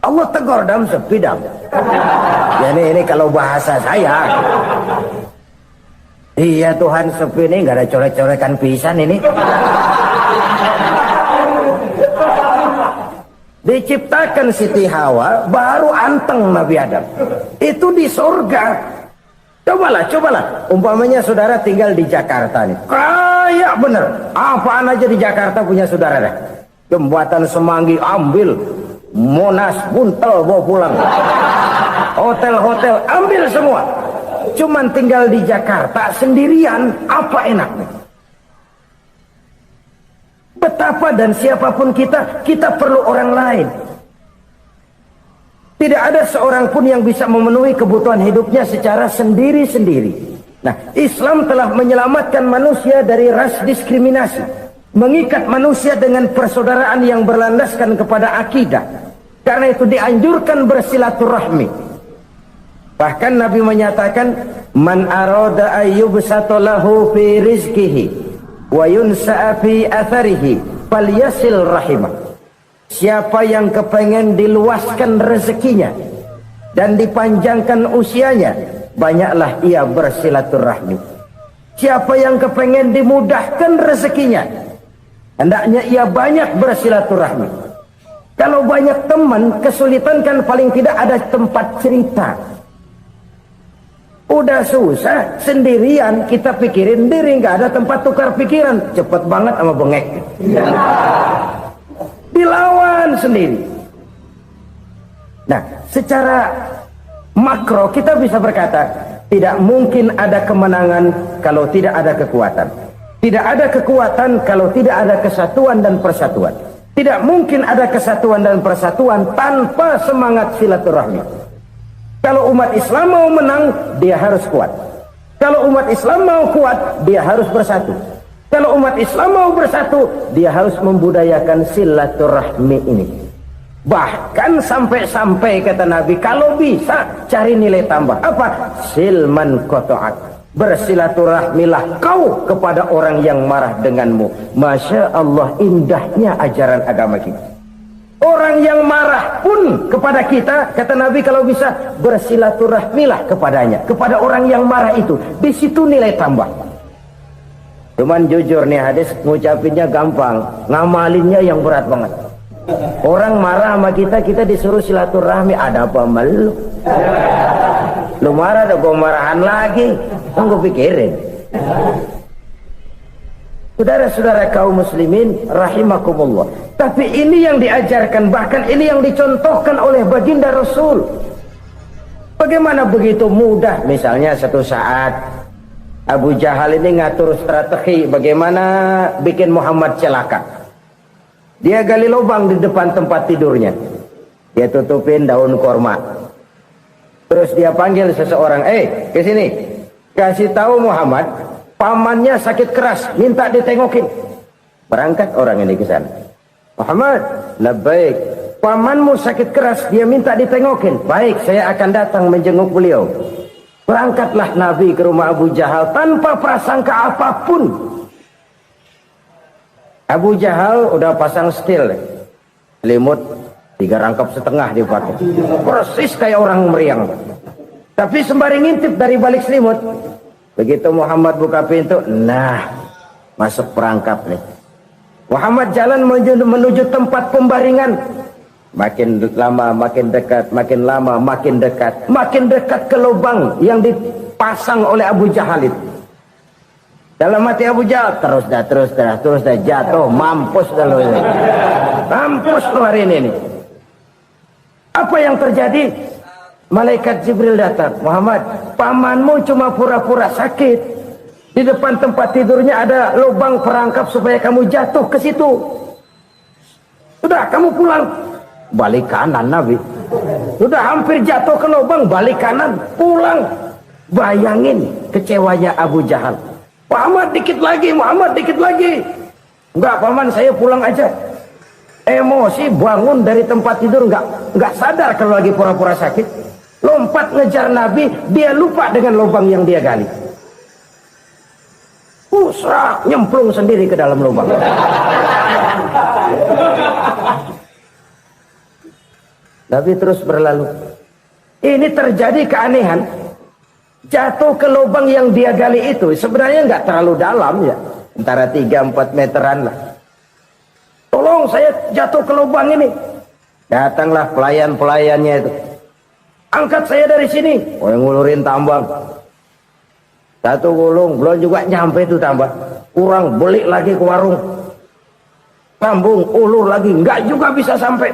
Allah tegur dam sepi dam. Ya ini kalau bahasa saya. Iya Tuhan, sepi ini nggak ada coret-coretan pisan ini. Diciptakan Siti Hawa baru anteng Nabi Adam. Itu di surga. Cobalah. Umpamanya saudara tinggal di Jakarta nih. Kayak bener. Apaan aja di Jakarta punya saudara deh. Jembatan Semanggi ambil. Monas, Buntel bawa pulang. Hotel-hotel ambil semua. Cuman tinggal di Jakarta sendirian. Apa enaknya? Betapa dan siapapun kita perlu orang lain. Tidak ada seorang pun yang bisa memenuhi kebutuhan hidupnya secara sendiri-sendiri. Nah, Islam telah menyelamatkan manusia dari ras diskriminasi, mengikat manusia dengan persaudaraan yang berlandaskan kepada akidah. Karena itu dianjurkan bersilaturahmi. Bahkan Nabi menyatakan, man arada ayyubsata lahu fi rizqihi wa yunsa'a fi atharihi falyasil rahimah. Siapa yang kepengen diluaskan rezekinya dan dipanjangkan usianya, banyaklah ia bersilaturahmi. Siapa yang kepengen dimudahkan rezekinya, hendaknya ia banyak bersilaturahmi. Kalau banyak teman, kesulitan kan paling tidak ada tempat cerita. Udah susah sendirian, kita pikirin diri, nggak ada tempat tukar pikiran. Cepet banget sama bengek. Dilawan sendiri. Nah, secara makro kita bisa berkata, tidak mungkin ada kemenangan kalau tidak ada kekuatan. Tidak ada kekuatan kalau tidak ada kesatuan dan persatuan. Tidak mungkin ada kesatuan dan persatuan tanpa semangat silaturahmi. Kalau umat Islam mau menang, dia harus kuat. Kalau umat Islam mau kuat, dia harus bersatu. Kalau umat Islam mau bersatu, dia harus membudayakan silaturahmi ini. Bahkan sampai-sampai kata Nabi, kalau bisa cari nilai tambah. Apa? Silman qata'ak. Bersilaturahmilah kau kepada orang yang marah denganmu. Masya Allah, indahnya ajaran agama kita. Orang yang marah pun kepada kita, kata Nabi, kalau bisa bersilaturahmilah kepadanya, kepada orang yang marah itu. Di situ nilai tambah. Cuman jujur nih hadis, ngucapinnya gampang, ngamalinnya yang berat banget. Orang marah sama kita, kita disuruh silaturahmi, ada apa malu? Lu marah, ada gua marahan lagi, tunggu pikirin. Saudara-saudara kaum muslimin rahimakumullah. Tapi ini yang diajarkan, bahkan ini yang dicontohkan oleh baginda Rasul. Bagaimana begitu mudah, misalnya satu saat Abu Jahal ini ngatur strategi bagaimana bikin Muhammad celaka. Dia gali lubang di depan tempat tidurnya. Dia tutupin daun korma. Terus dia panggil seseorang, ke sini. Kasih tahu Muhammad, pamannya sakit keras, minta ditengokin. Berangkat orang ini ke sana. Muhammad, labbaik. Pamanmu sakit keras, dia minta ditengokin. Baik, saya akan datang menjenguk beliau. Berangkatlah Nabi ke rumah Abu Jahal tanpa prasangka apapun. Abu Jahal udah pasang stil, selimut 3 rangkap setengah dipakai, persis kayak orang meriang. Tapi sembari ngintip dari balik selimut, begitu Muhammad buka pintu, nah masuk perangkap nih. Muhammad jalan menuju tempat pembaringan. Makin lama makin dekat, makin lama makin dekat, makin dekat ke lubang yang dipasang oleh Abu Jahal itu. Dalam hati Abu Jahal, terus dah jatuh, mampus dah lu ini. Mampus lu hari ini nih. Apa yang terjadi? Malaikat Jibril datang, Muhammad, pamanmu cuma pura-pura sakit. Di depan tempat tidurnya ada lubang perangkap supaya kamu jatuh ke situ. Sudah, kamu pulang. Balik kanan Nabi. Sudah hampir jatuh ke lubang, balik kanan, pulang. Bayangin kecewanya Abu Jahal. Muhammad dikit lagi. Enggak paman, saya pulang aja. Emosi bangun dari tempat tidur, enggak sadar kalau lagi pura-pura sakit. Lompat ngejar Nabi, dia lupa dengan lubang yang dia gali. Usrak, nyemplung sendiri ke dalam lubang. Nabi terus berlalu. Ini terjadi keanehan. Jatuh ke lubang yang dia gali itu sebenarnya nggak terlalu dalam ya, antara 3-4 meteran lah. Tolong saya jatuh ke lubang ini. Datanglah pelayan-pelayannya itu. Angkat saya dari sini. Oh, yang ngulurin tambang. Satu gulung, belum juga nyampe itu tambang. Kurang, beli lagi ke warung. Sambung, ulur lagi, nggak juga bisa sampai.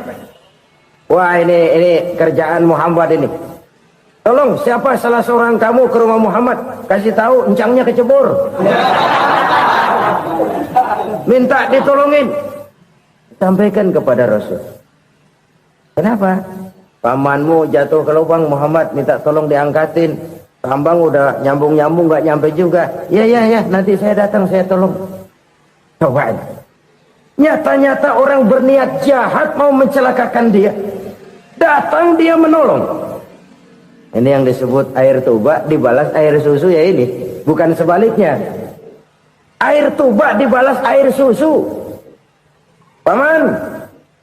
Wah, ini kerjaan Muhammad ini. Tolong, siapa salah seorang kamu ke rumah Muhammad, kasih tahu encangnya kecebur. Minta ditolongin. Sampaikan kepada Rasul. Kenapa? Pamanmu jatuh ke lubang, Muhammad minta tolong diangkatin. Tambang udah nyambung-nyambung nggak nyampe juga. Ya, nanti saya datang, saya tolong. Coba. Nyata-nyata orang berniat jahat mau mencelakakan dia. Datang dia menolong. Ini yang disebut air tuba dibalas air susu ya ini. Bukan sebaliknya. Air tuba dibalas air susu. Paman,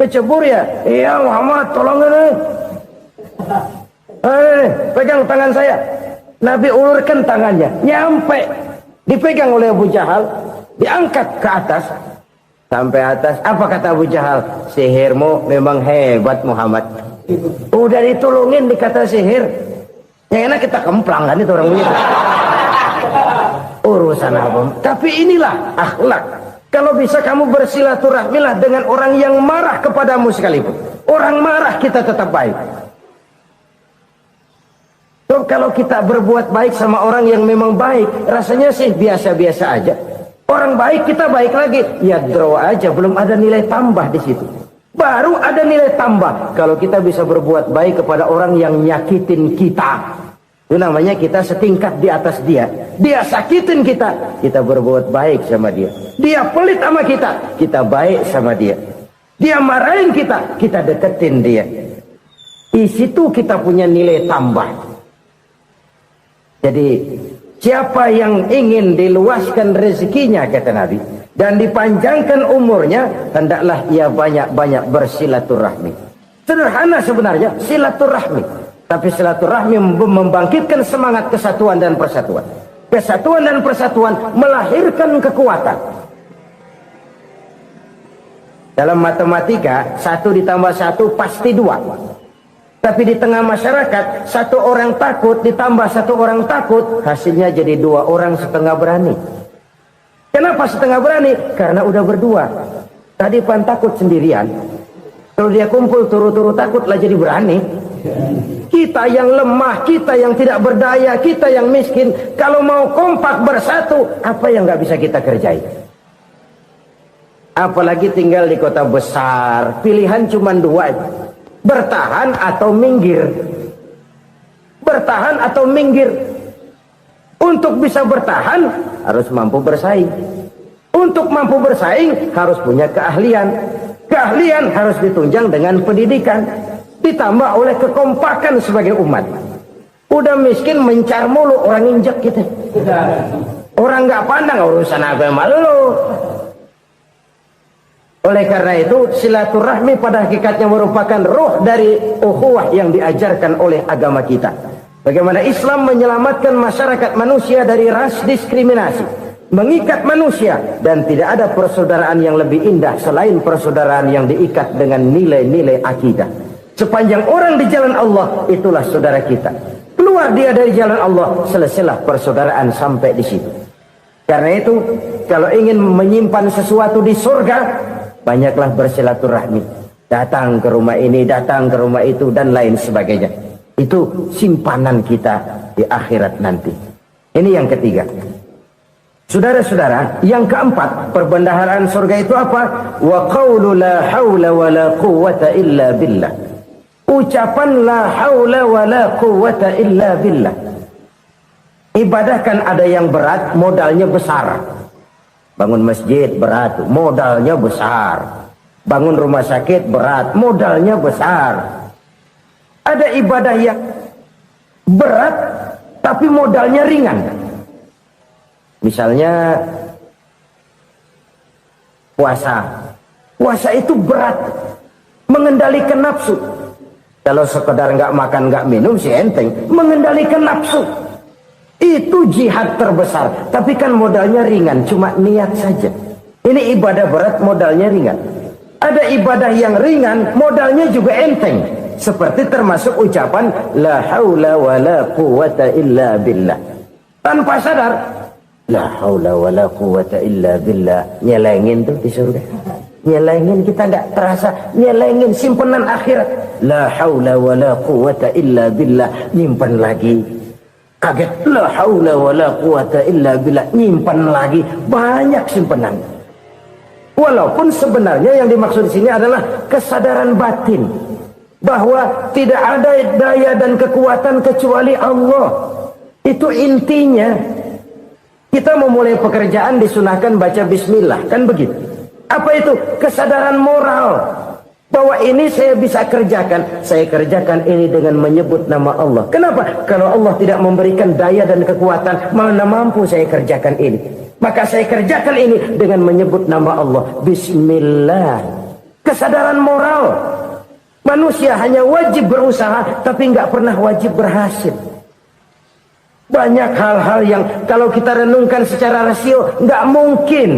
kecebur ya? Iya Muhammad, tolong ini. Pegang tangan saya. Nabi ulurkan tangannya. Nyampe. Dipegang oleh Abu Jahal. Diangkat ke atas. Sampai atas. Apa kata Abu Jahal? Sihirmu memang hebat Muhammad. Udah ditolongin dikata sihir. Yang enak kita kemplang kan itu orang begitu. Urusan apa? Tapi inilah akhlak. Kalau bisa kamu bersilaturahmilah dengan orang yang marah kepadamu sekalipun. Orang marah kita tetap baik. So, kalau kita berbuat baik sama orang yang memang baik, rasanya sih biasa-biasa aja. Orang baik kita baik lagi, ya draw aja, belum ada nilai tambah di situ. Baru ada nilai tambah kalau kita bisa berbuat baik kepada orang yang nyakitin kita. Itu namanya kita setingkat di atas dia. Dia sakitin kita, kita berbuat baik sama dia. Dia pelit sama kita, kita baik sama dia. Dia marahin kita, kita deketin dia. Di situ kita punya nilai tambah. Jadi siapa yang ingin diluaskan rezekinya kata Nabi dan dipanjangkan umurnya, hendaklah ia banyak-banyak bersilaturahmi. Sederhana sebenarnya silaturahmi, tapi silaturahmi membangkitkan semangat kesatuan dan persatuan. Kesatuan dan persatuan melahirkan kekuatan. Dalam matematika 1 ditambah 1 pasti 2. Tapi di tengah masyarakat, 1 orang takut ditambah 1 orang takut, hasilnya jadi 2 orang setengah berani. Kenapa setengah berani? Karena udah berdua. Tadi pan takut sendirian. Kalau dia kumpul turu-turu takutlah jadi berani. Kita yang lemah, kita yang tidak berdaya, kita yang miskin, kalau mau kompak bersatu, apa yang nggak bisa kita kerjain? Apalagi tinggal di kota besar, pilihan cuma 2. Bertahan atau minggir. Bertahan atau minggir. Untuk bisa bertahan harus mampu bersaing. Untuk mampu bersaing harus punya keahlian. Keahlian harus ditunjang dengan pendidikan, ditambah oleh kekompakan sebagai umat. Udah miskin mencar mulu, orang injak kita. Orang nggak pandang urusan apa malu. Oleh karena itu, silaturahmi pada hakikatnya merupakan roh dari ukhuwah yang diajarkan oleh agama kita. Bagaimana Islam menyelamatkan masyarakat manusia dari ras diskriminasi, mengikat manusia, dan tidak ada persaudaraan yang lebih indah selain persaudaraan yang diikat dengan nilai-nilai akidah. Sepanjang orang di jalan Allah, itulah saudara kita. Keluar dia dari jalan Allah, selesailah persaudaraan sampai di situ. Karena itu, kalau ingin menyimpan sesuatu di surga, banyaklah bersilaturahmi. Datang ke rumah ini, datang ke rumah itu, dan lain sebagainya. Itu simpanan kita di akhirat nanti. Ini yang ketiga. Saudara-saudara, yang keempat, perbendaharaan surga itu apa? Wa qawlu la hawla wa la quwwata illa billah. Ucapan la hawla wa la quwwata illa billah. Ibadah kan ada yang berat, modalnya besar. Bangun masjid berat, modalnya besar. Bangun rumah sakit berat, modalnya besar. Ada ibadah yang berat, tapi modalnya ringan. Misalnya puasa. Puasa itu berat, mengendalikan nafsu. Kalau sekedar nggak makan nggak minum sih enteng, mengendalikan nafsu. Itu jihad terbesar, tapi kan modalnya ringan, cuma niat saja. Ini ibadah berat, modalnya ringan. Ada ibadah yang ringan, modalnya juga enteng. Seperti termasuk ucapan la haula wa la quwwata illa billah. Tanpa sadar, la haula wa la quwwata illa billah. Nyelengin tuh di surga. Nyelengin, kita nggak terasa. Nyelengin simpanan akhirat. La haula wa la quwwata illa billah. Nyimpan lagi. Kaget, la haula wa la quwwata illa billah, nyimpan lagi, banyak simpanan. Walaupun sebenarnya yang dimaksud di sini adalah kesadaran batin bahwa tidak ada daya dan kekuatan kecuali Allah. Itu intinya. Kita memulai pekerjaan disunahkan baca bismillah, kan begitu. Apa itu? Kesadaran moral. Bahwa ini saya bisa kerjakan. Saya kerjakan ini dengan menyebut nama Allah. Kenapa? Kalau Allah tidak memberikan daya dan kekuatan, mana mampu saya kerjakan ini. Maka saya kerjakan ini dengan menyebut nama Allah. Bismillah. Kesadaran moral. Manusia hanya wajib berusaha, tapi nggak pernah wajib berhasil. Banyak hal-hal yang kalau kita renungkan secara rasio, nggak mungkin.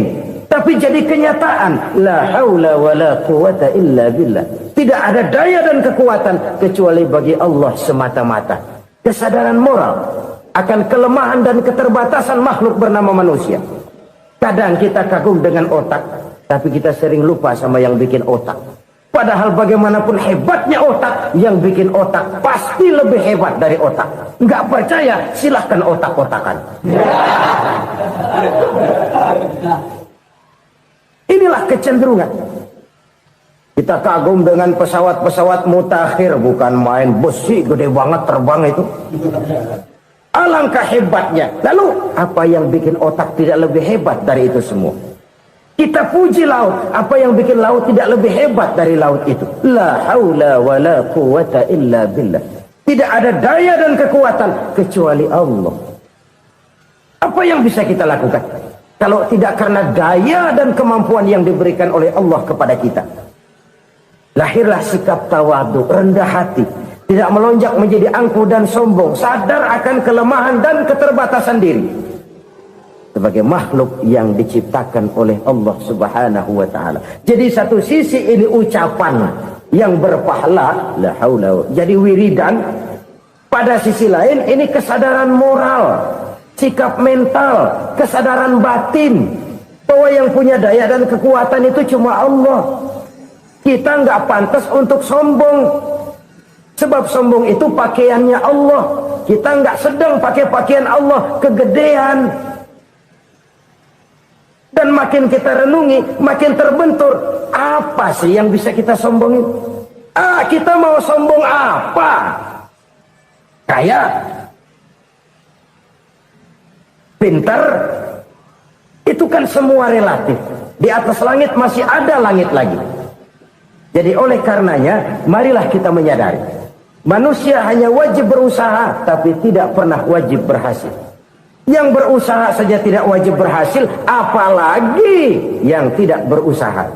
Tapi jadi kenyataan. La haula wa la quwwata illa billah. Tidak ada daya dan kekuatan kecuali bagi Allah semata-mata. Kesadaran moral akan kelemahan dan keterbatasan makhluk bernama manusia. Kadang kita kagum dengan otak, tapi kita sering lupa sama yang bikin otak. Padahal bagaimanapun hebatnya otak, yang bikin otak pasti lebih hebat dari otak. Nggak percaya? Silahkan otak-otakan. Inilah kecenderungan. Kita kagum dengan pesawat-pesawat mutakhir, bukan main, besi gede banget terbang itu. Alangkah hebatnya. Lalu apa yang bikin otak tidak lebih hebat dari itu semua? Kita puji laut. Apa yang bikin laut tidak lebih hebat dari laut itu? La haula wa la quwwata illa billah. Tidak ada daya dan kekuatan kecuali Allah. Apa yang bisa kita lakukan? Kalau tidak karena daya dan kemampuan yang diberikan oleh Allah kepada kita. Lahirlah sikap tawadu, rendah hati. Tidak melonjak menjadi angkuh dan sombong. Sadar akan kelemahan dan keterbatasan diri. Sebagai makhluk yang diciptakan oleh Allah subhanahu wa ta'ala. Jadi satu sisi ini ucapan yang berpahala. La haula. Jadi wiridan. Pada sisi lain ini kesadaran moral. Sikap mental, kesadaran batin bahwa yang punya daya dan kekuatan itu cuma Allah. Kita nggak pantas untuk sombong, sebab sombong itu pakaiannya Allah. Kita nggak sedang pakai pakaian Allah, kegedean. Dan makin kita renungi, makin terbentur. Apa sih yang bisa kita sombongin? Kita mau sombong apa? Kaya, pintar, itu kan semua relatif. Di atas langit masih ada langit lagi. Jadi oleh karenanya, marilah kita menyadari. Manusia hanya wajib berusaha, tapi tidak pernah wajib berhasil. Yang berusaha saja tidak wajib berhasil, apalagi yang tidak berusaha.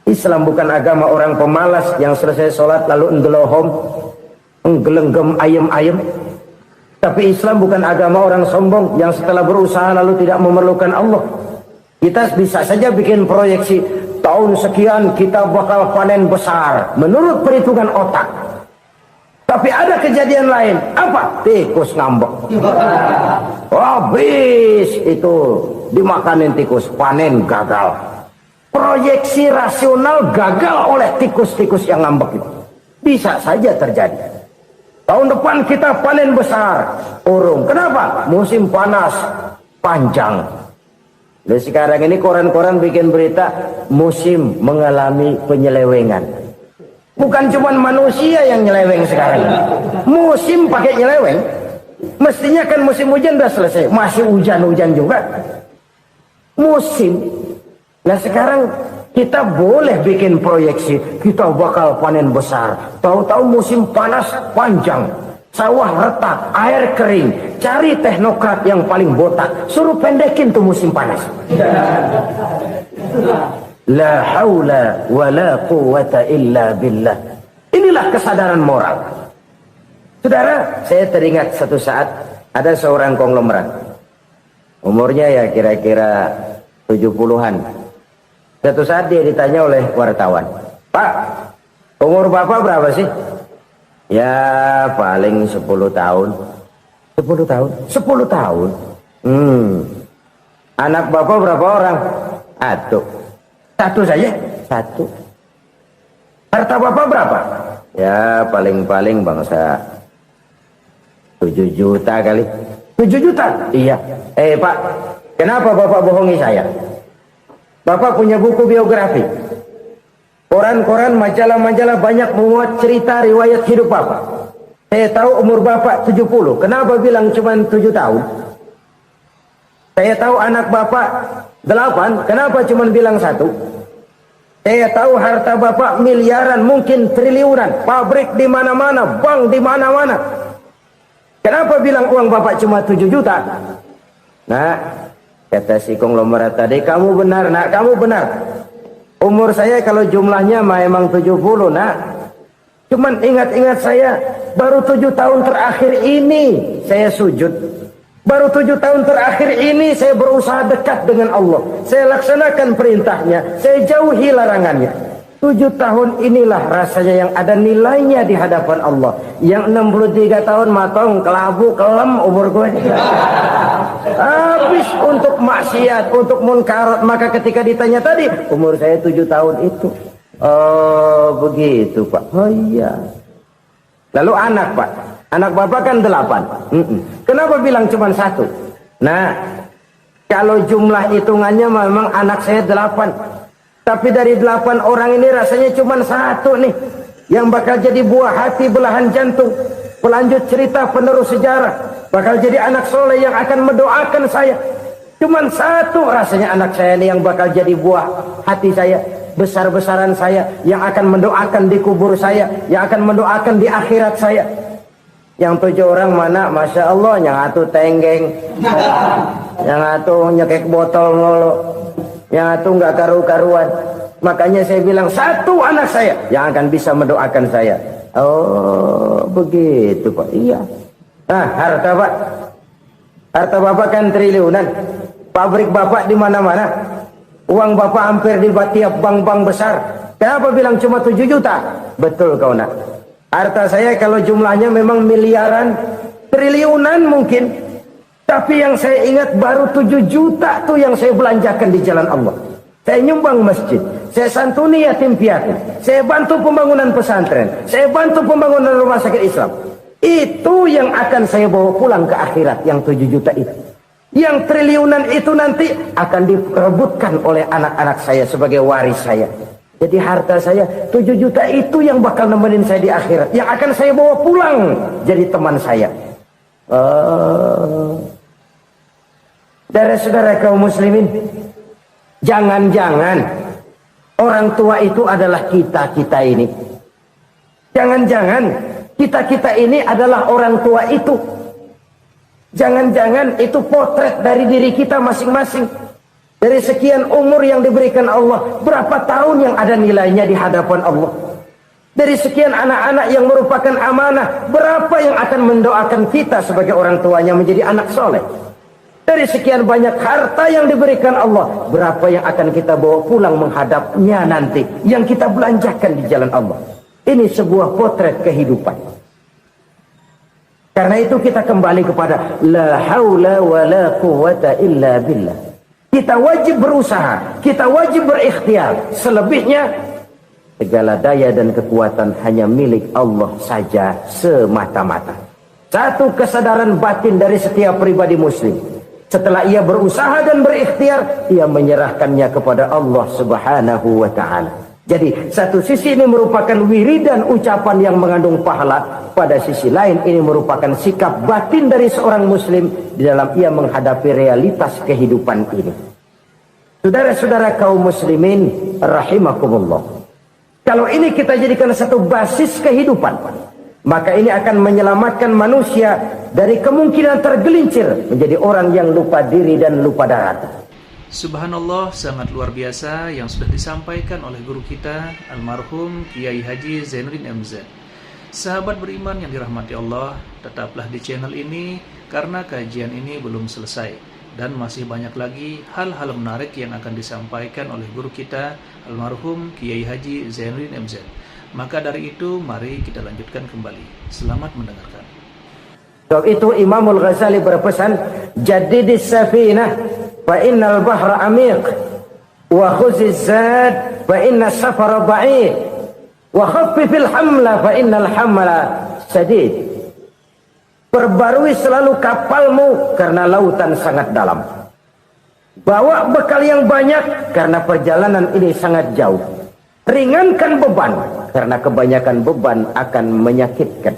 Islam bukan agama orang pemalas yang selesai sholat lalu enggelohom, enggelenggem ayem-ayem. Tapi Islam bukan agama orang sombong yang setelah berusaha lalu tidak memerlukan Allah. Kita bisa saja bikin proyeksi, tahun sekian kita bakal panen besar menurut perhitungan otak. Tapi ada kejadian lain. Apa? Tikus ngambek. Habis itu dimakanin tikus, panen gagal. Proyeksi rasional gagal oleh tikus-tikus yang ngambek itu. Bisa saja terjadi. Tahun depan kita panen besar, urung. Kenapa? Musim panas panjang. Dan sekarang ini koran-koran bikin berita musim mengalami penyelewengan. Bukan cuma manusia yang nyeleweng sekarang. Musim pakai nyeleweng. Mestinya kan musim hujan udah selesai, masih hujan-hujan juga. Musim. Nah sekarang kita boleh bikin proyeksi, kita bakal panen besar. Tahu-tahu musim panas panjang, sawah retak, air kering. Cari teknokrat yang paling botak, suruh pendekin tuh musim panas. La haula wa la quwata illa billah. Inilah kesadaran moral. Saudara, saya teringat satu saat ada seorang konglomerat. Umurnya ya kira-kira 70-an. Satu saat dia ditanya oleh wartawan, "Pak, umur Bapak berapa sih?" "Ya paling 10 tahun." 10 tahun? 10 tahun? Anak Bapak berapa orang? Satu. Satu saja? Satu. Harta Bapak berapa? Ya paling-paling bangsa 7 juta kali. 7 juta? Iya. Pak, kenapa Bapak bohongi saya? Bapak punya buku biografi. Koran-koran, majalah-majalah banyak memuat cerita riwayat hidup Bapak. Saya tahu umur Bapak 70. Kenapa bilang cuma 7 tahun? Saya tahu anak Bapak 8. Kenapa cuma bilang 1? Saya tahu harta Bapak miliaran, mungkin triliunan. Pabrik di mana-mana, bank di mana-mana. Kenapa bilang uang Bapak cuma 7 juta? Nah, kata si konglomerat tadi, kamu benar nak, kamu benar. Umur saya kalau jumlahnya memang 70 nak. Cuman ingat-ingat saya, baru 7 tahun terakhir ini saya sujud. Baru 7 tahun terakhir ini saya berusaha dekat dengan Allah. Saya laksanakan perintahnya, saya jauhi larangannya. 7 tahun inilah rasanya yang ada nilainya di hadapan Allah. Yang 63 tahun matong, kelabu, kelem umur gue. Habis untuk maksiat, untuk munkarat. Maka ketika ditanya tadi, umur saya 7 tahun itu. Oh begitu Pak. Oh iya. Lalu anak Pak. Anak Bapak kan 8. Kenapa bilang cuma 1? Nah, kalau jumlah hitungannya memang anak saya 8. Tapi dari 8 orang ini rasanya cuma 1 nih yang bakal jadi buah hati, belahan jantung, pelanjut cerita, penerus sejarah, bakal jadi anak soleh yang akan mendoakan saya. Cuma 1 rasanya anak saya ini yang bakal jadi buah hati saya, besar-besaran saya, yang akan mendoakan di kubur saya, yang akan mendoakan di akhirat saya. Yang 7 orang mana? Masya Allah, yang 1 tenggeng, yang 1 nyekek botol mulu, yang 1 nggak karu-karuan. Makanya saya bilang 1 anak saya yang akan bisa mendoakan saya. Oh begitu Pak. Iya. Nah harta Pak, harta Bapak kan triliunan. Pabrik Bapak di mana-mana. Uang Bapak hampir di tiap bank-bank besar. Kenapa bilang cuma 7 juta? Betul kau nak. Harta saya kalau jumlahnya memang miliaran, triliunan mungkin. Tapi yang saya ingat baru 7 juta tuh yang saya belanjakan di jalan Allah. Saya nyumbang masjid, saya santuni yatim piatu, saya bantu pembangunan pesantren, saya bantu pembangunan rumah sakit Islam. Itu yang akan saya bawa pulang ke akhirat, yang 7 juta itu. Yang triliunan itu nanti akan diperebutkan oleh anak-anak saya sebagai waris saya. Jadi harta saya 7 juta itu yang bakal nemenin saya di akhirat, yang akan saya bawa pulang jadi teman saya. Saudara-saudara kaum muslimin, jangan-jangan orang tua itu adalah kita-kita ini. Jangan-jangan kita-kita ini adalah orang tua itu. Jangan-jangan itu potret dari diri kita masing-masing. Dari sekian umur yang diberikan Allah, berapa tahun yang ada nilainya di hadapan Allah? Dari sekian anak-anak yang merupakan amanah, berapa yang akan mendoakan kita sebagai orang tuanya menjadi anak soleh? Dari sekian banyak harta yang diberikan Allah, berapa yang akan kita bawa pulang menghadapnya nanti, yang kita belanjakan di jalan Allah? Ini sebuah potret kehidupan. Karena itu kita kembali kepada la haula wa la quwata illa billah. Kita wajib berusaha, kita wajib berikhtiar. Selebihnya, segala daya dan kekuatan hanya milik Allah saja semata-mata. Satu kesadaran batin dari setiap pribadi muslim. Setelah ia berusaha dan berikhtiar, ia menyerahkannya kepada Allah Subhanahu wa ta'ala. Jadi satu sisi ini merupakan wiridan ucapan yang mengandung pahala, pada sisi lain ini merupakan sikap batin dari seorang muslim di dalam ia menghadapi realitas kehidupan ini. Saudara-saudara kaum muslimin rahimakumullah, kalau ini kita jadikan satu basis kehidupan, maka ini akan menyelamatkan manusia dari kemungkinan tergelincir menjadi orang yang lupa diri dan lupa darat. Subhanallah, sangat luar biasa yang sudah disampaikan oleh guru kita almarhum Kiai Haji Zainuddin MZ. Sahabat beriman yang dirahmati Allah, tetaplah di channel ini karena kajian ini belum selesai dan masih banyak lagi hal-hal menarik yang akan disampaikan oleh guru kita almarhum Kiai Haji Zainuddin MZ. Maka dari itu mari kita lanjutkan kembali. Selamat mendengarkan. Sebab itu Imamul Ghazali berpesan, jadidis safinah fa innal bahra amiq wa khuziz zad fa inna safara ba'id wa khaffifil hamla fa innal hamla sadid. Perbarui selalu kapalmu karena lautan sangat dalam. Bawa bekal yang banyak karena perjalanan ini sangat jauh. Ringankan beban karena kebanyakan beban akan menyakitkan.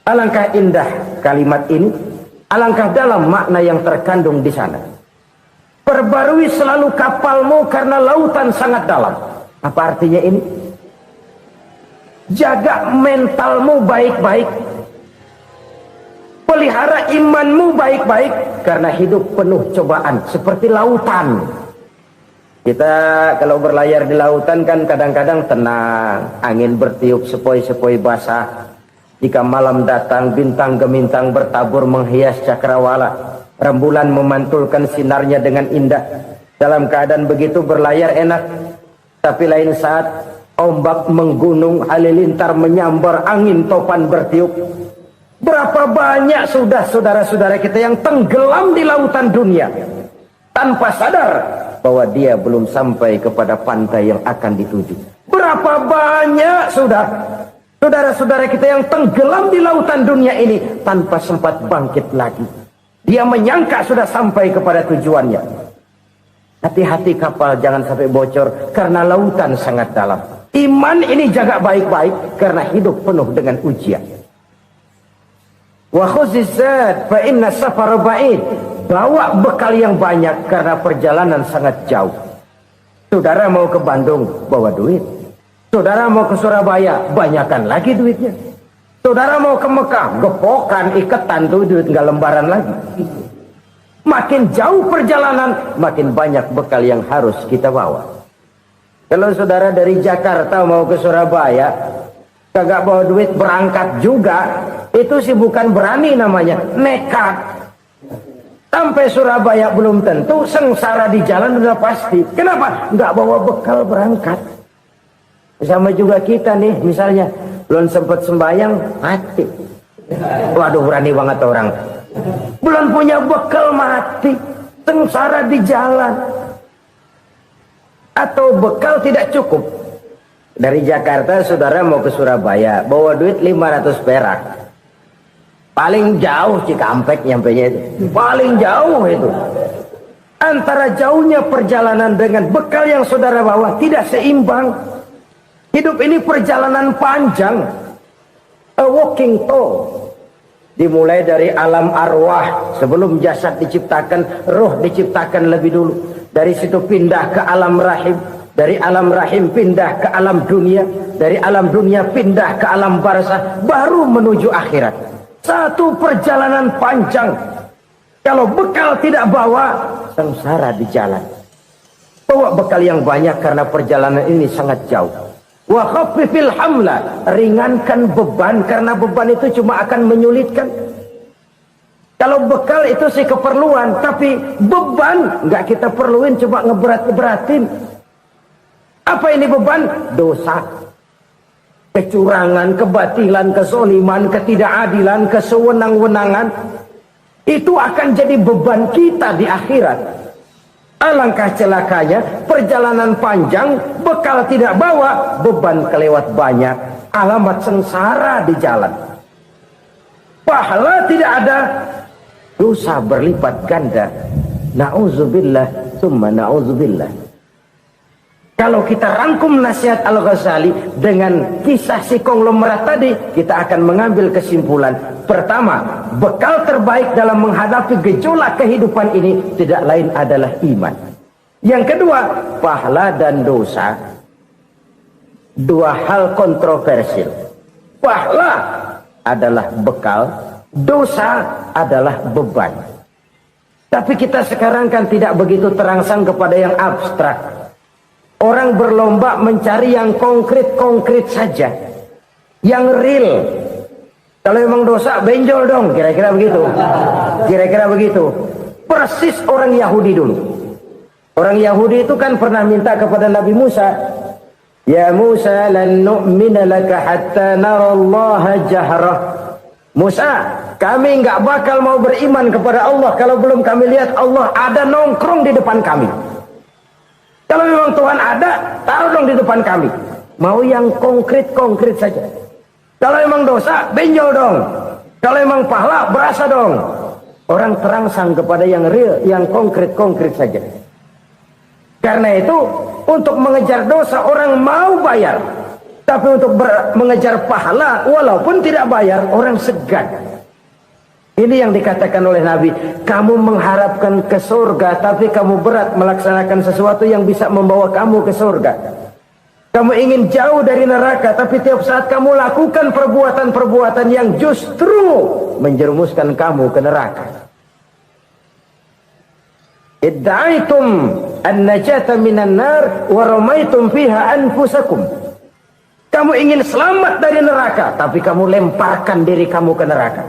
Alangkah indah kalimat ini, alangkah dalam makna yang terkandung di sana. Perbarui selalu kapalmu karena lautan sangat dalam. Apa artinya ini? Jaga mentalmu baik-baik. Pelihara imanmu baik-baik karena hidup penuh cobaan seperti lautan. Kita kalau berlayar di lautan kan kadang-kadang tenang, angin bertiup sepoi-sepoi basah. Jika malam datang, bintang gemintang bertabur menghias cakrawala. Rembulan memantulkan sinarnya dengan indah. Dalam keadaan begitu berlayar enak. Tapi lain saat ombak menggunung, halilintar menyambar, angin topan bertiup. Berapa banyak sudah saudara-saudara kita yang tenggelam di lautan dunia tanpa sadar bahwa dia belum sampai kepada pantai yang akan dituju. Berapa banyak sudah saudara-saudara kita yang tenggelam di lautan dunia ini tanpa sempat bangkit lagi. Dia menyangka sudah sampai kepada tujuannya. Hati-hati kapal jangan sampai bocor karena lautan sangat dalam. Iman ini jaga baik-baik karena hidup penuh dengan ujian. Wa khuziz zad fa inna safara ba'id. Bawa bekal yang banyak karena perjalanan sangat jauh. Saudara mau ke Bandung, bawa duit. Saudara mau ke Surabaya, banyakkan lagi duitnya. Saudara mau ke Mekah, gepokan, iketan tuh duit nggak lembaran lagi. Makin jauh perjalanan, makin banyak bekal yang harus kita bawa. Kalau saudara dari Jakarta mau ke Surabaya, kagak bawa duit berangkat juga, itu sih bukan berani namanya, nekat. Sampai Surabaya belum tentu, sengsara di jalan udah pasti. Kenapa? Nggak bawa bekal berangkat. Sama juga kita nih, misalnya belum sempat sembahyang, mati. Waduh, berani banget orang. Belum punya bekal, mati. Sengsara di jalan. Atau bekal tidak cukup. Dari Jakarta saudara mau ke Surabaya, bawa duit 500 perak. Paling jauh Cikampek nyampenya itu. Paling jauh itu. Antara jauhnya perjalanan dengan bekal yang saudara bawa tidak seimbang. Hidup ini perjalanan panjang. A walking tour. Dimulai dari alam arwah. Sebelum jasad diciptakan, roh diciptakan lebih dulu. Dari situ pindah ke alam rahim. Dari alam rahim pindah ke alam dunia. Dari alam dunia pindah ke alam barzah. Baru menuju akhirat. Satu perjalanan panjang. Kalau bekal tidak bawa, sengsara di jalan. Bawa bekal yang banyak karena perjalanan ini sangat jauh. Wa khaffifil hamla, ringankan beban karena beban itu cuma akan menyulitkan. Kalau bekal itu sih keperluan, tapi beban nggak kita perluin, coba ngeberat-beratin. Apa ini beban? Dosa. Kecurangan, kebatilan, kezoliman, ketidakadilan, kesewenang-wenangan. Itu akan jadi beban kita di akhirat. Alangkah celakanya, perjalanan panjang, bekal tidak bawa, beban kelewat banyak, alamat sengsara di jalan. Pahala tidak ada, dosa berlipat ganda. Na'udzubillah, summa na'udzubillah. Kalau kita rangkum nasihat Al-Ghazali dengan kisah si konglomerat tadi, kita akan mengambil kesimpulan. Pertama, bekal terbaik dalam menghadapi gejolak kehidupan ini tidak lain adalah iman. Yang kedua, pahala dan dosa. Dua hal kontroversial. Pahala adalah bekal, dosa adalah beban. Tapi kita sekarang kan tidak begitu terangsang kepada yang abstrak. Orang berlomba mencari yang konkret-konkret saja, yang real. Kalau memang dosa, benjol dong, kira-kira begitu. Kira-kira begitu. Persis orang Yahudi dulu. Orang Yahudi itu kan pernah minta kepada Nabi Musa, "Ya Musa, lan nu'mina laka hatta narallaha jahrah." Musa, kami nggak bakal mau beriman kepada Allah kalau belum kami lihat Allah ada nongkrong di depan kami. Kalau memang Tuhan ada, taruh dong di depan kami. Mau yang konkret-konkret saja. Kalau memang dosa, benjol dong. Kalau memang pahala, berasa dong. Orang terangsang kepada yang real, yang konkret-konkret saja. Karena itu, untuk mengejar dosa, orang mau bayar. Tapi untuk mengejar pahala, walaupun tidak bayar, orang segan. Ini yang dikatakan oleh Nabi, kamu mengharapkan ke surga, tapi kamu berat melaksanakan sesuatu yang bisa membawa kamu ke surga. Kamu ingin jauh dari neraka, tapi tiap saat kamu lakukan perbuatan-perbuatan yang justru menjerumuskan kamu ke neraka. Idda'aitum an-najata minan nar wa ramaitum fiha anfusakum. Kamu ingin selamat dari neraka, tapi kamu lemparkan diri kamu ke neraka.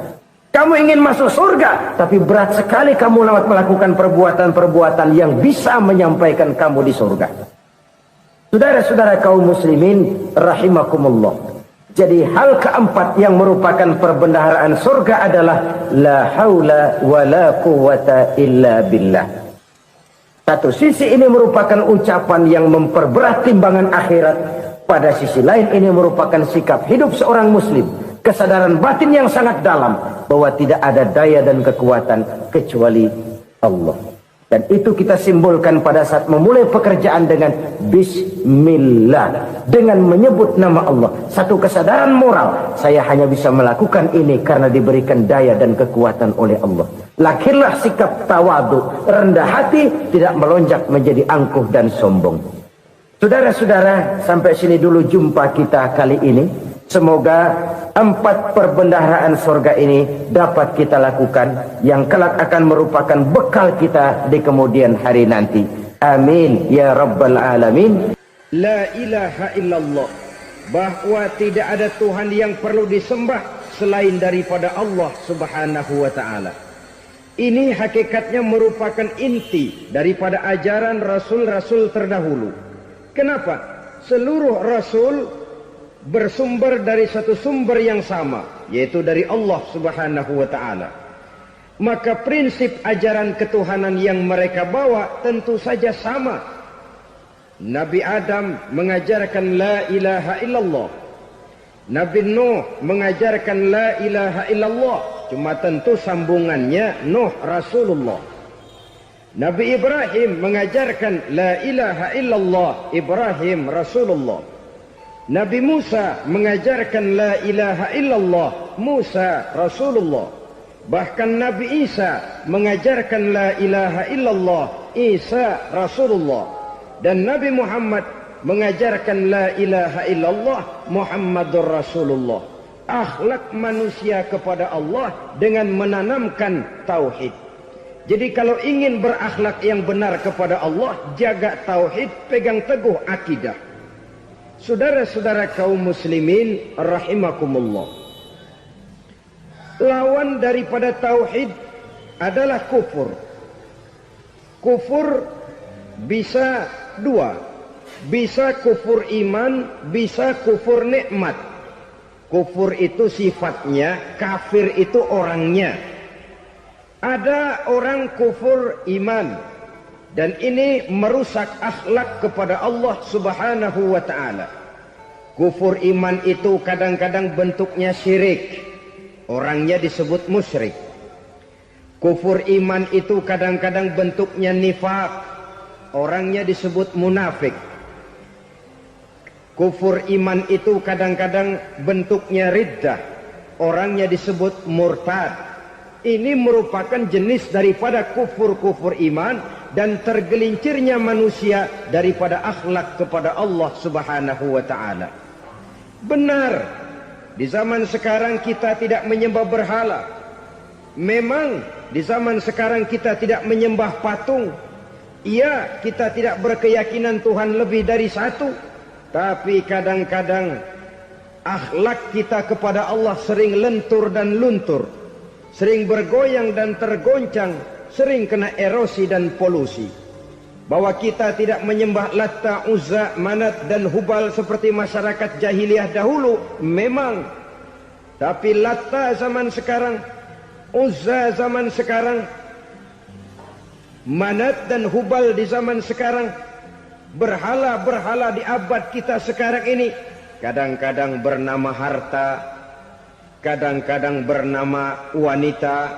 Kamu ingin masuk surga, tapi berat sekali kamu melakukan perbuatan-perbuatan yang bisa menyampaikan kamu di surga. Saudara-saudara kaum muslimin rahimakumullah. Jadi hal keempat yang merupakan perbendaharaan surga adalah la haula wa la quwwata illa billah. Satu sisi ini merupakan ucapan yang memperberat timbangan akhirat. Pada sisi lain ini merupakan sikap hidup seorang muslim. Kesadaran batin yang sangat dalam bahwa tidak ada daya dan kekuatan kecuali Allah. Dan itu kita simbolkan pada saat memulai pekerjaan dengan Bismillah, dengan menyebut nama Allah. Satu kesadaran moral, saya hanya bisa melakukan ini karena diberikan daya dan kekuatan oleh Allah. Lahirlah sikap tawadu, rendah hati, tidak melonjak menjadi angkuh dan sombong. Saudara-saudara, sampai sini dulu jumpa kita kali ini. Semoga 4 perbendaharaan surga ini dapat kita lakukan, yang kelak akan merupakan bekal kita di kemudian hari nanti. Amin ya rabbal alamin. La ilaha illallah, bahwa tidak ada Tuhan yang perlu disembah selain daripada Allah subhanahu wa ta'ala. Ini hakikatnya merupakan inti daripada ajaran rasul-rasul terdahulu. Kenapa? Seluruh rasul bersumber dari satu sumber yang sama, yaitu dari Allah subhanahu wa ta'ala. Maka prinsip ajaran ketuhanan yang mereka bawa tentu saja sama. Nabi Adam mengajarkan la ilaha illallah. Nabi Nuh mengajarkan la ilaha illallah. Cuma tentu sambungannya Nuh Rasulullah. Nabi Ibrahim mengajarkan la ilaha illallah, Ibrahim Rasulullah. Nabi Musa mengajarkan la ilaha illallah, Musa Rasulullah. Bahkan Nabi Isa mengajarkan la ilaha illallah, Isa Rasulullah. Dan Nabi Muhammad mengajarkan la ilaha illallah, Muhammadur Rasulullah. Akhlak manusia kepada Allah dengan menanamkan tauhid. Jadi kalau ingin berakhlak yang benar kepada Allah, jaga tauhid, pegang teguh akidah. Saudara-saudara kaum muslimin rahimakumullah. Lawan daripada tauhid adalah kufur. Kufur bisa 2. Bisa kufur iman, bisa kufur nikmat. Kufur itu sifatnya, kafir itu orangnya. Ada orang kufur iman, Dan ini merusak akhlak kepada Allah Subhanahu wa ta'ala. Kufur iman itu kadang-kadang bentuknya syirik, orangnya disebut musyrik. Kufur iman itu kadang-kadang bentuknya nifaq, orangnya disebut munafik. Kufur iman itu kadang-kadang bentuknya riddah, orangnya disebut murtad. Ini merupakan jenis daripada kufur-kufur iman dan tergelincirnya manusia daripada akhlak kepada Allah Subhanahu wa ta'ala. Benar, di zaman sekarang kita tidak menyembah berhala. Memang di zaman sekarang kita tidak menyembah patung. Iya, kita tidak berkeyakinan Tuhan lebih dari satu. Tapi kadang-kadang akhlak kita kepada Allah sering lentur dan luntur, sering bergoyang dan tergoncang, sering kena erosi dan polusi. Bahwa kita tidak menyembah Latta, Uzza, Manat dan Hubal seperti masyarakat jahiliyah dahulu, memang. Tapi Latta zaman sekarang, Uzza zaman sekarang, Manat dan Hubal di zaman sekarang, berhala-berhala di abad kita sekarang ini, kadang-kadang bernama harta, kadang-kadang bernama wanita,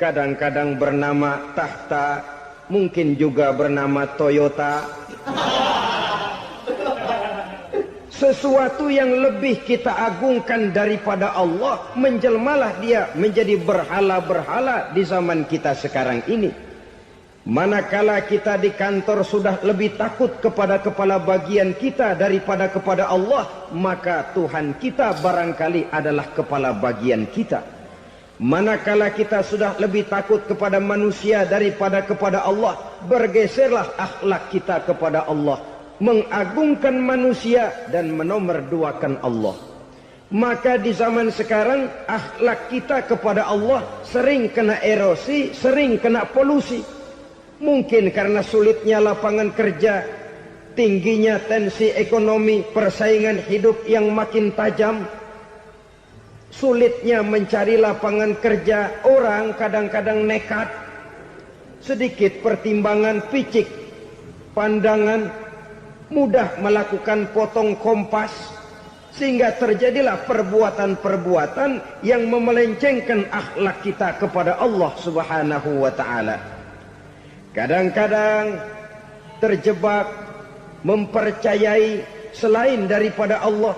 kadang-kadang bernama tahta, mungkin juga bernama Toyota. Sesuatu yang lebih kita agungkan daripada Allah, menjelmalah dia menjadi berhala-berhala di zaman kita sekarang ini. Manakala kita di kantor sudah lebih takut kepada kepala bagian kita daripada kepada Allah, maka Tuhan kita barangkali adalah kepala bagian kita. Manakala kita sudah lebih takut kepada manusia daripada kepada Allah, bergeserlah akhlak kita kepada Allah, mengagungkan manusia dan menomorduakan Allah. Maka di zaman sekarang akhlak kita kepada Allah sering kena erosi, sering kena polusi. Mungkin karena sulitnya lapangan kerja, tingginya tensi ekonomi, persaingan hidup yang makin tajam, sulitnya mencari lapangan kerja, orang kadang-kadang nekat, sedikit pertimbangan, picik pandangan, mudah melakukan potong kompas, sehingga terjadilah perbuatan-perbuatan yang memelencengkan akhlak kita kepada Allah Subhanahu wa ta'ala. Kadang-kadang terjebak mempercayai selain daripada Allah.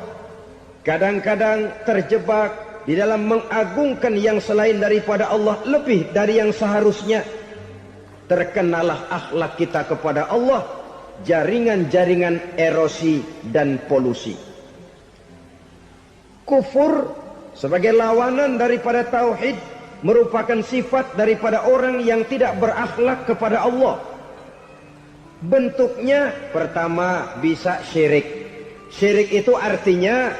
Kadang-kadang terjebak di dalam mengagungkan yang selain daripada Allah lebih dari yang seharusnya. Terkenalah akhlak kita kepada Allah jaringan-jaringan erosi dan polusi. Kufur sebagai lawanan daripada tauhid merupakan sifat daripada orang yang tidak berakhlak kepada Allah. Bentuknya pertama bisa syirik. Syirik itu artinya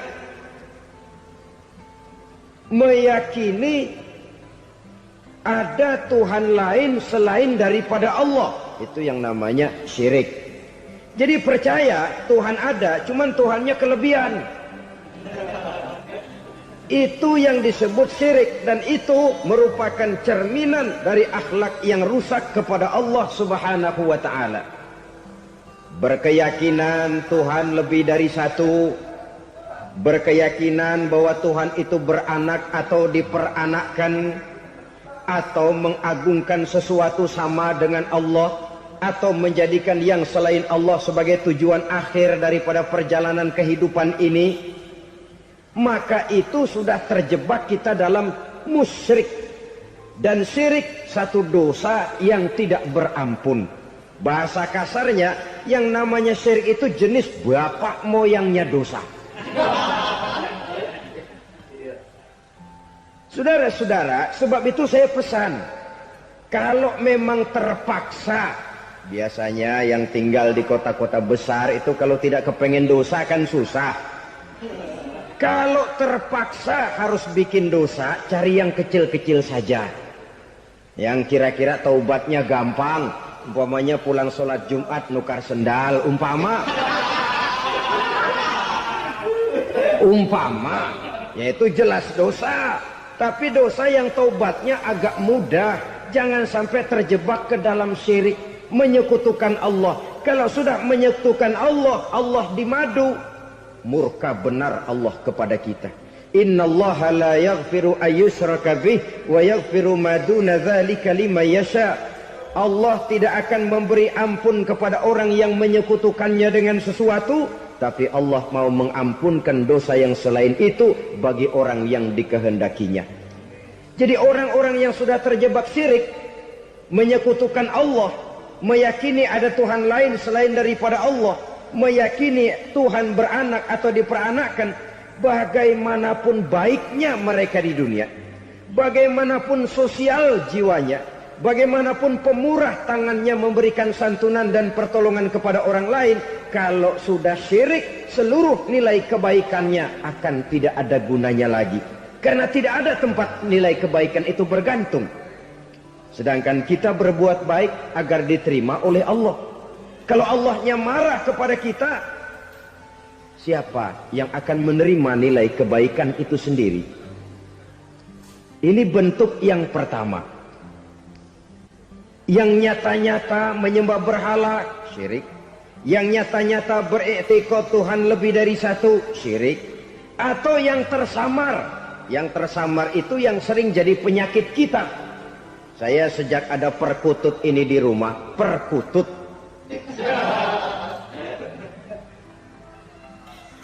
meyakini ada Tuhan lain selain daripada Allah. Itu yang namanya syirik. Jadi percaya Tuhan ada, cuman Tuhannya kelebihan. Itu yang disebut syirik, dan itu merupakan cerminan dari akhlak yang rusak kepada Allah Subhanahu wa ta'ala. Berkeyakinan Tuhan lebih dari satu, berkeyakinan bahwa Tuhan itu beranak atau diperanakkan, atau mengagungkan sesuatu sama dengan Allah, atau menjadikan yang selain Allah sebagai tujuan akhir daripada perjalanan kehidupan ini, maka itu sudah terjebak kita dalam musyrik. Dan syirik satu dosa yang tidak berampun. Bahasa kasarnya, yang namanya syirik itu jenis bapak moyangnya dosa. Saudara-saudara, sebab itu saya pesan, kalau memang terpaksa, biasanya yang tinggal di kota-kota besar itu kalau tidak kepengen dosa kan susah. Kalau terpaksa harus bikin dosa, cari yang kecil-kecil saja, yang kira-kira taubatnya gampang. Umpamanya pulang sholat Jumat nukar sendal, umpama, yaitu jelas dosa. Tapi dosa yang taubatnya agak mudah. Jangan sampai terjebak ke dalam syirik. menyekutukan Allah. Kalau sudah menyekutukan Allah, Allah dimadu, murka benar Allah kepada kita. Innallaha la yaghfiru ayyushraka bih wa yaghfiru ma duna dzalika liman yasha. Allah tidak akan memberi ampun kepada orang yang menyekutukannya dengan sesuatu, tapi Allah mau mengampunkan dosa yang selain itu bagi orang yang dikehendakinya. Jadi orang-orang yang sudah terjebak syirik, menyekutukan Allah, meyakini ada Tuhan lain selain daripada Allah, meyakini Tuhan beranak atau diperanakkan, bagaimanapun baiknya mereka di dunia, bagaimanapun sosial jiwanya, bagaimanapun pemurah tangannya memberikan santunan dan pertolongan kepada orang lain, kalau sudah syirik, seluruh nilai kebaikannya akan tidak ada gunanya lagi. Karena tidak ada tempat nilai kebaikan itu bergantung. Sedangkan kita berbuat baik agar diterima oleh Allah. Kalau Allahnya marah kepada kita, siapa yang akan menerima nilai kebaikan itu sendiri? Ini bentuk yang pertama. Yang nyata-nyata menyembah berhala, syirik. Yang nyata-nyata beriktikad Tuhan lebih dari satu, syirik. Atau yang tersamar. Yang tersamar itu yang sering jadi penyakit kita. Saya sejak ada perkutut ini di rumah, perkutut.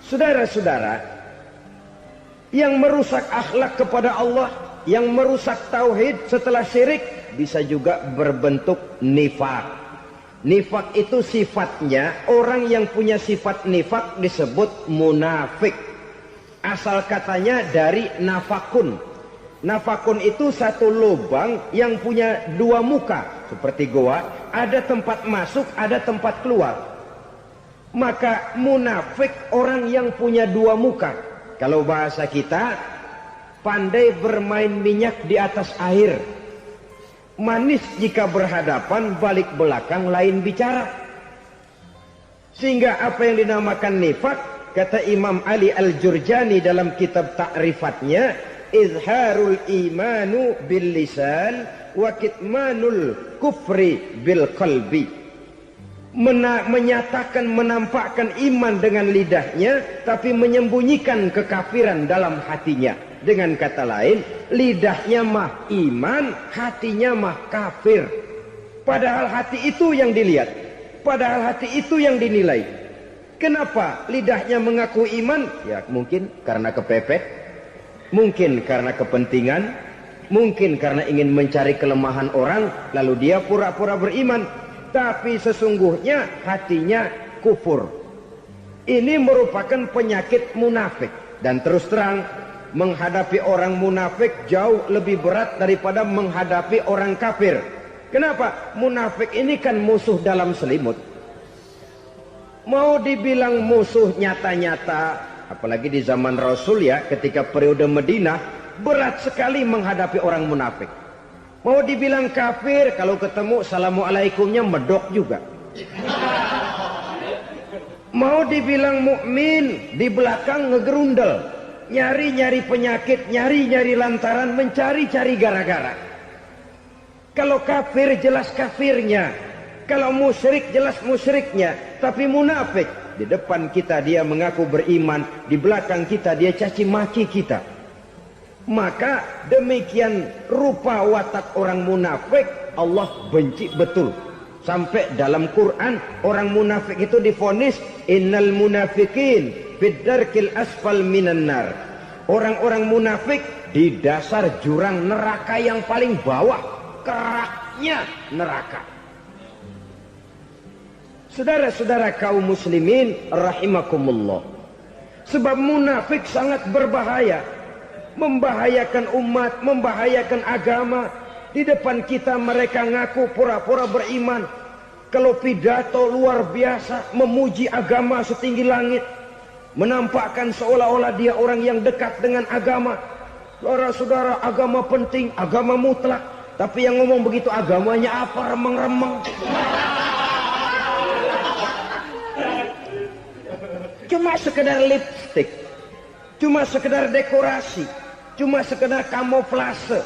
Saudara-saudara, yang merusak akhlak kepada Allah, yang merusak tauhid setelah syirik, bisa juga berbentuk nifak. Nifak itu sifatnya, orang yang punya sifat nifak disebut munafik. Asal katanya dari nafakun. Nafakun itu satu lubang yang punya dua muka, seperti goa, ada tempat masuk, ada tempat keluar. Maka munafik orang yang punya dua muka. Kalau bahasa kita, pandai bermain minyak di atas air. Manis jika berhadapan, balik belakang lain bicara. Sehingga apa yang dinamakan nifak, kata Imam Ali Al-Jurjani dalam kitab ta'rifatnya, izharul imanu bil lisan wa kitmanul kufri bil qalbi. Menyatakan, menampakkan iman dengan lidahnya, tapi menyembunyikan kekafiran dalam hatinya. Dengan kata lain, lidahnya mah iman, hatinya mah kafir. Padahal hati itu yang dilihat, padahal hati itu yang dinilai. Kenapa lidahnya mengaku iman? Ya mungkin karena kepepet, mungkin karena kepentingan, mungkin karena ingin mencari kelemahan orang, lalu dia pura-pura beriman. Tapi sesungguhnya hatinya kufur. Ini merupakan penyakit munafik. Dan terus terang, menghadapi orang munafik jauh lebih berat daripada menghadapi orang kafir. Kenapa? Munafik ini kan musuh dalam selimut. Mau dibilang musuh nyata-nyata, apalagi di zaman Rasul ya, ketika periode Madinah, berat sekali menghadapi orang munafik. Mau dibilang kafir, kalau ketemu assalamualaikumnya medok juga. Mau dibilang mukmin, di belakang ngegerundel, nyari-nyari penyakit, nyari-nyari lantaran, mencari-cari gara-gara. Kalau kafir jelas kafirnya, kalau musyrik jelas musyriknya. Tapi munafik, di depan kita dia mengaku beriman, di belakang kita dia caci maki kita. Maka demikian rupa watak orang munafik, Allah benci betul. Sampai dalam Quran orang munafik itu divonis innal munafikin fid darkil asfal minan nar. Orang-orang munafik di dasar jurang neraka yang paling bawah, keraknya neraka. Saudara-saudara kaum muslimin rahimakumullah. Sebab munafik sangat berbahaya. Membahayakan umat, membahayakan agama. Di depan kita mereka ngaku pura-pura beriman. Kalau pidato luar biasa, memuji agama setinggi langit. Menampakkan seolah-olah dia orang yang dekat dengan agama. Saudara-saudara, agama penting, agama mutlak. Tapi yang ngomong begitu agamanya apa? Remeng-remeng. Cuma sekedar lipstick, cuma sekedar dekorasi, cuma sekedar kamuflase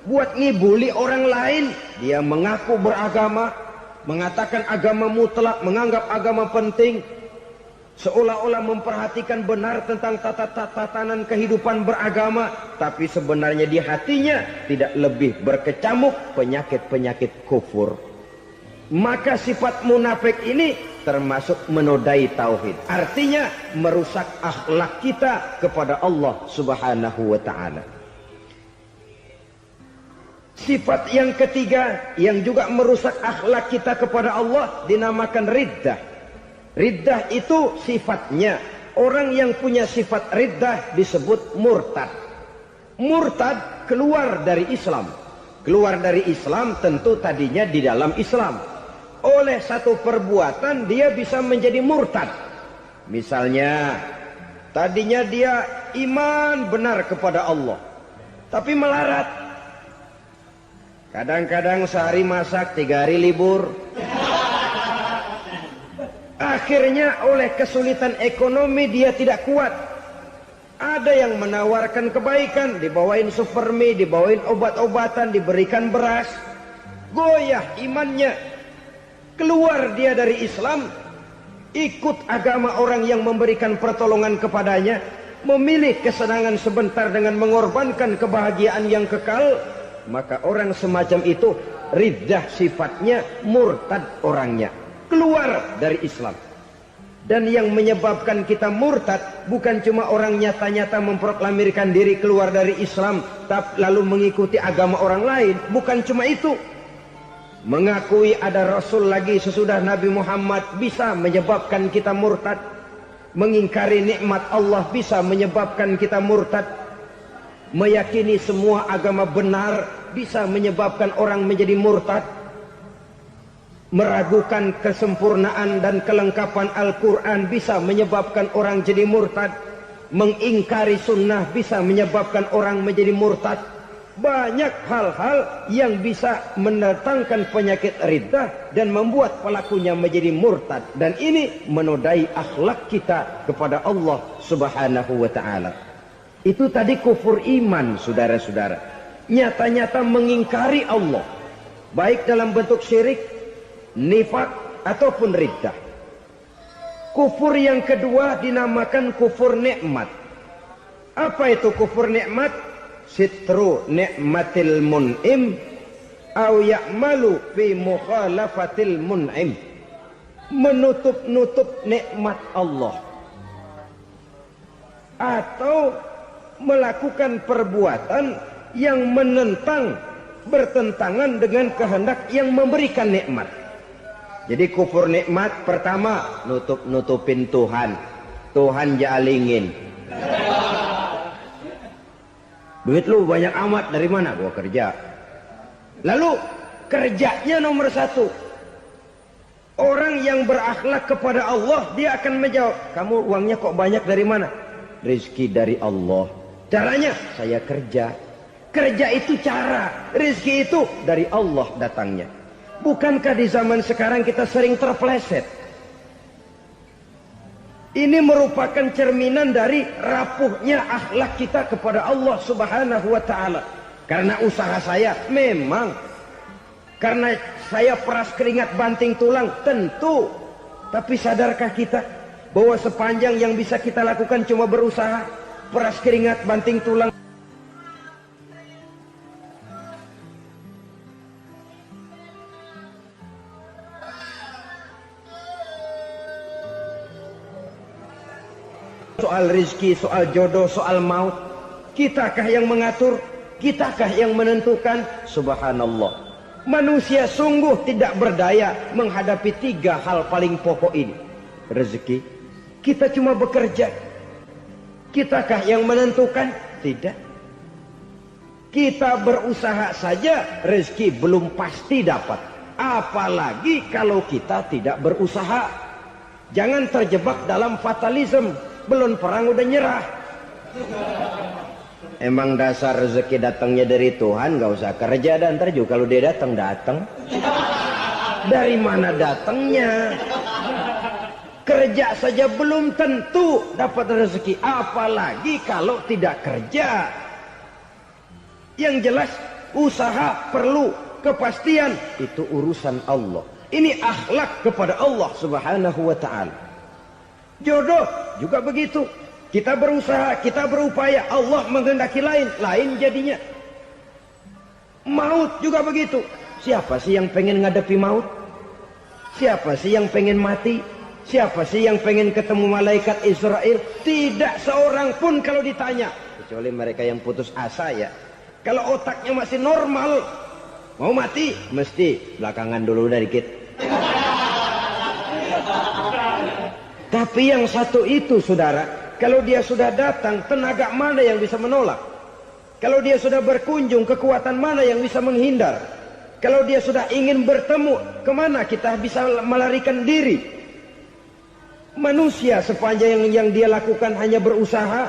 buat ngibuli orang lain. Dia mengaku beragama, mengatakan agama mutlak, menganggap agama penting, seolah-olah memperhatikan benar tentang tatanan kehidupan beragama, tapi sebenarnya di hatinya tidak lebih berkecamuk penyakit-penyakit kufur. Maka sifat munafik ini termasuk menodai tauhid, artinya merusak akhlak kita kepada Allah Subhanahu wa ta'ala. Sifat yang ketiga yang juga merusak akhlak kita kepada Allah dinamakan riddah. Riddah itu sifatnya, orang yang punya sifat riddah disebut murtad. Murtad keluar dari Islam. Keluar dari Islam tentu tadinya di dalam Islam. Oleh satu perbuatan dia bisa menjadi murtad. Misalnya tadinya dia iman benar kepada Allah, tapi melarat. Kadang-kadang sehari masak, 3 hari libur. Akhirnya oleh kesulitan ekonomi dia tidak kuat. Ada yang menawarkan kebaikan, dibawain supermi, dibawain obat-obatan, diberikan beras. Goyah imannya. Keluar dia dari Islam, ikut agama orang yang memberikan pertolongan kepadanya, memilih kesenangan sebentar dengan mengorbankan kebahagiaan yang kekal. Maka orang semacam itu riddah sifatnya, murtad orangnya, keluar dari Islam. Dan yang menyebabkan kita murtad bukan cuma orang nyata-nyata memproklamirkan diri keluar dari Islam tapi lalu mengikuti agama orang lain. Bukan cuma itu. Mengakui ada Rasul lagi sesudah Nabi Muhammad bisa menyebabkan kita murtad. Mengingkari nikmat Allah bisa menyebabkan kita murtad. Meyakini semua agama benar bisa menyebabkan orang menjadi murtad. Meragukan kesempurnaan dan kelengkapan Al-Quran bisa menyebabkan orang jadi murtad. Mengingkari sunnah bisa menyebabkan orang menjadi murtad. Banyak hal-hal yang bisa mendatangkan penyakit riddah dan membuat pelakunya menjadi murtad. Dan ini menodai akhlak kita kepada Allah Subhanahu wa ta'ala. Itu tadi kufur iman, saudara-saudara. Nyata-nyata mengingkari Allah, baik dalam bentuk syirik, nifak, ataupun riddah. Kufur yang kedua dinamakan kufur nikmat. Apa itu kufur nikmat? Sitru ni'matil mun'im au ya'malu fi mukhalafatil mun'im. Menutup-nutup nikmat Allah atau melakukan perbuatan yang menentang, bertentangan dengan kehendak yang memberikan nikmat. Jadi kufur nikmat pertama, nutup-nutupin Tuhan. Tuhan jalingin. Duit lu banyak amat, dari mana? Gua kerja. Lalu kerjanya nomor 1. Orang yang berakhlak kepada Allah, dia akan menjawab, kamu uangnya kok banyak, dari mana? Rizki dari Allah. Caranya, saya kerja. Kerja itu cara, rizki itu dari Allah datangnya. Bukankah di zaman sekarang kita sering terpleset? Ini merupakan cerminan dari rapuhnya akhlak kita kepada Allah Subhanahu wa ta'ala. Karena usaha saya memang, karena saya peras keringat banting tulang, tentu. Tapi sadarkah kita bahwa sepanjang yang bisa kita lakukan cuma berusaha, peras keringat banting tulang. Soal rizki, soal jodoh, soal maut, kitakah yang mengatur? Kitakah yang menentukan? Subhanallah. Manusia sungguh tidak berdaya menghadapi 3 hal paling pokok ini. Rezeki, kita cuma bekerja. Kitakah yang menentukan? Tidak. Kita berusaha saja, rezeki belum pasti dapat. Apalagi kalau kita tidak berusaha. Jangan terjebak dalam fatalisme. Belum perang udah nyerah. Emang dasar rezeki datangnya dari Tuhan, gak usah kerja, dan ntar juga kalau dia datang. Dari mana datangnya? Kerja saja belum tentu dapat rezeki, apalagi kalau tidak kerja. Yang jelas usaha perlu kepastian, itu urusan Allah. Ini akhlak kepada Allah Subhanahu wa ta'ala. Jodoh juga begitu. Kita berusaha, kita berupaya, Allah menghendaki lain, lain jadinya. Maut juga begitu. Siapa sih yang pengen ngadepi maut? Siapa sih yang pengen mati? Siapa sih yang pengen ketemu malaikat Israel? Tidak seorang pun kalau ditanya, kecuali mereka yang putus asa ya. Kalau otaknya masih normal, mau mati mesti belakangan dulu udah dikit. Tapi yang satu itu saudara, kalau dia sudah datang, tenaga mana yang bisa menolak? Kalau dia sudah berkunjung, kekuatan mana yang bisa menghindar? Kalau dia sudah ingin bertemu, kemana kita bisa melarikan diri? Manusia sepanjang yang dia lakukan hanya berusaha,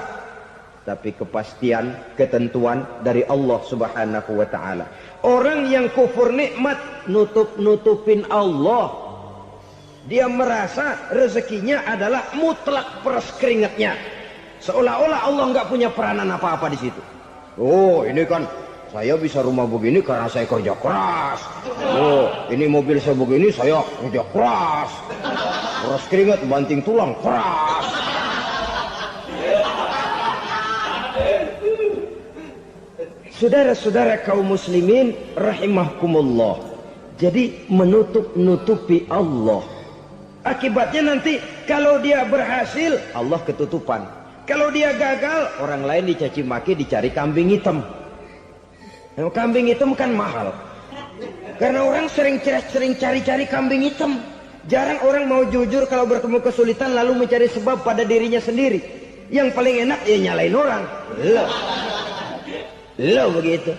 tapi kepastian, ketentuan dari Allah Subhanahu wa ta'ala. Orang yang kufur nikmat, nutupin Allah. Dia merasa rezekinya adalah mutlak peras keringatnya. Seolah-olah Allah nggak punya peranan apa-apa di situ. Oh, ini kan saya bisa rumah begini karena saya kerja keras. Oh, ini mobil saya begini saya kerja keras. Peras keringat banting tulang keras. Saudara-saudara kaum muslimin rahimahkumullah. Jadi menutupi Allah. Akibatnya nanti kalau dia berhasil, Allah ketutupan. Kalau dia gagal, orang lain dicaci maki, dicari kambing hitam. Nah, kambing hitam kan mahal. Karena orang sering cari-cari kambing hitam. Jarang orang mau jujur kalau bertemu kesulitan lalu mencari sebab pada dirinya sendiri. Yang paling enak ya nyalain orang. Lo begitu.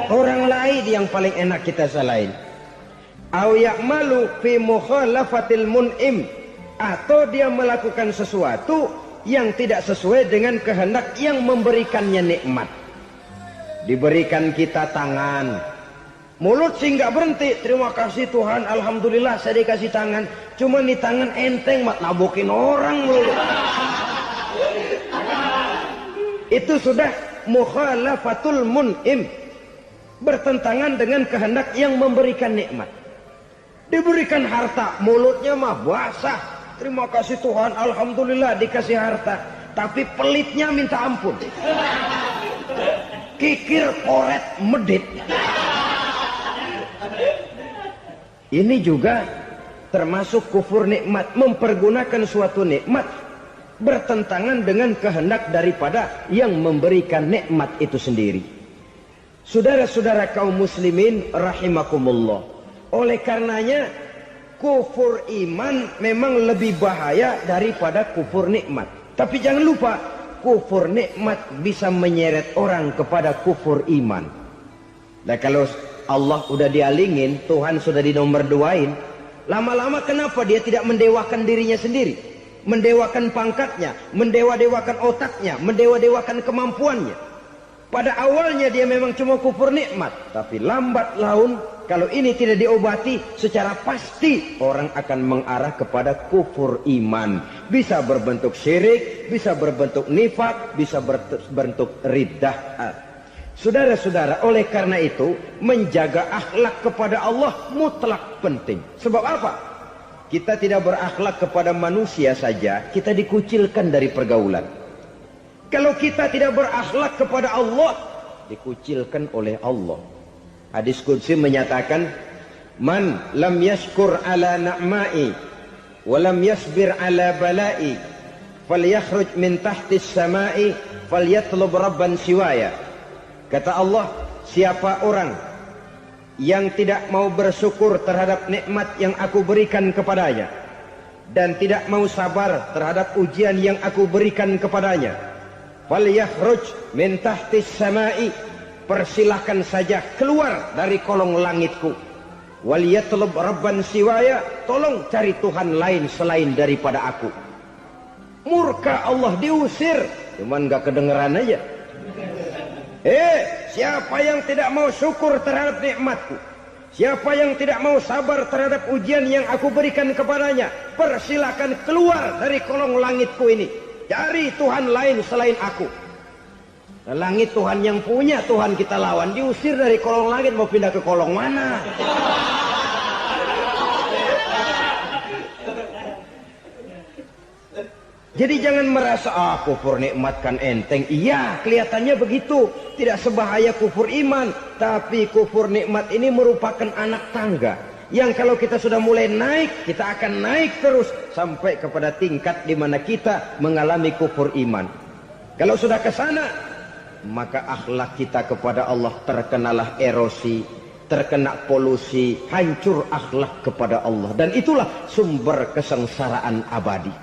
Orang lain yang paling enak kita salahin. Au ya'malu fi mukhalafatil mun'im, atau dia melakukan sesuatu yang tidak sesuai dengan kehendak yang memberikannya nikmat. Diberikan kita tangan, mulut sih nggak berhenti, terima kasih Tuhan, alhamdulillah saya dikasih tangan. Cuma nih tangan enteng mat nabokin orang mulu. Itu sudah mukhalafatul mun'im, bertentangan dengan kehendak yang memberikan nikmat. Diberikan harta, mulutnya mah basah, terima kasih Tuhan, alhamdulillah dikasih harta. Tapi pelitnya minta ampun, kikir, koret, medit. Ini juga termasuk kufur nikmat, mempergunakan suatu nikmat bertentangan dengan kehendak daripada yang memberikan nikmat itu sendiri. Saudara-saudara kaum muslimin rahimakumullah. Oleh karenanya kufur iman memang lebih bahaya daripada kufur nikmat. Tapi jangan lupa, kufur nikmat bisa menyeret orang kepada kufur iman. Nah kalau Allah udah dialingin, Tuhan sudah dinomor duain, lama-lama kenapa dia tidak mendewakan dirinya sendiri? Mendewakan pangkatnya, mendewa-dewakan otaknya, mendewa-dewakan kemampuannya. Pada awalnya dia memang cuma kufur nikmat, tapi lambat laun kalau ini tidak diobati, secara pasti orang akan mengarah kepada kufur iman. Bisa berbentuk syirik, bisa berbentuk nifak, bisa berbentuk riddah. Saudara-saudara, oleh karena itu menjaga akhlak kepada Allah mutlak penting. Sebab apa? Kita tidak berakhlak kepada manusia saja, kita dikucilkan dari pergaulan. Kalau kita tidak berakhlak kepada Allah, dikucilkan oleh Allah. Hadis qudsi menyatakan, man lam yashkur ala na'ma'i wa lam yasbir ala bala'i falyakhruj min tahtis sama'i falyatlub rabban siwaya. Kata Allah, siapa orang yang tidak mau bersyukur terhadap nikmat yang aku berikan kepadanya dan tidak mau sabar terhadap ujian yang aku berikan kepadanya, falyakhruj min tahtis sama'i, persilahkan saja keluar dari kolong langitku. Waliyatlub rabban siwaya, tolong cari Tuhan lain selain daripada aku. Murka Allah, diusir, cuman gak kedengeran aja. Siapa yang tidak mau syukur terhadap nikmatku, siapa yang tidak mau sabar terhadap ujian yang aku berikan kepadanya, persilahkan keluar dari kolong langitku ini, cari Tuhan lain selain aku. Langit Tuhan yang punya, Tuhan kita lawan. Diusir dari kolong langit, mau pindah ke kolong mana? Jadi jangan merasa, kufur nikmat kan enteng. Iya, kelihatannya begitu. Tidak sebahaya kufur iman. Tapi kufur nikmat ini merupakan anak tangga. Yang kalau kita sudah mulai naik, kita akan naik terus. Sampai kepada tingkat di mana kita mengalami kufur iman. Kalau sudah ke sana, maka akhlak kita kepada Allah terkenalah erosi, terkena polusi, hancur akhlak kepada Allah. Dan itulah sumber kesengsaraan abadi.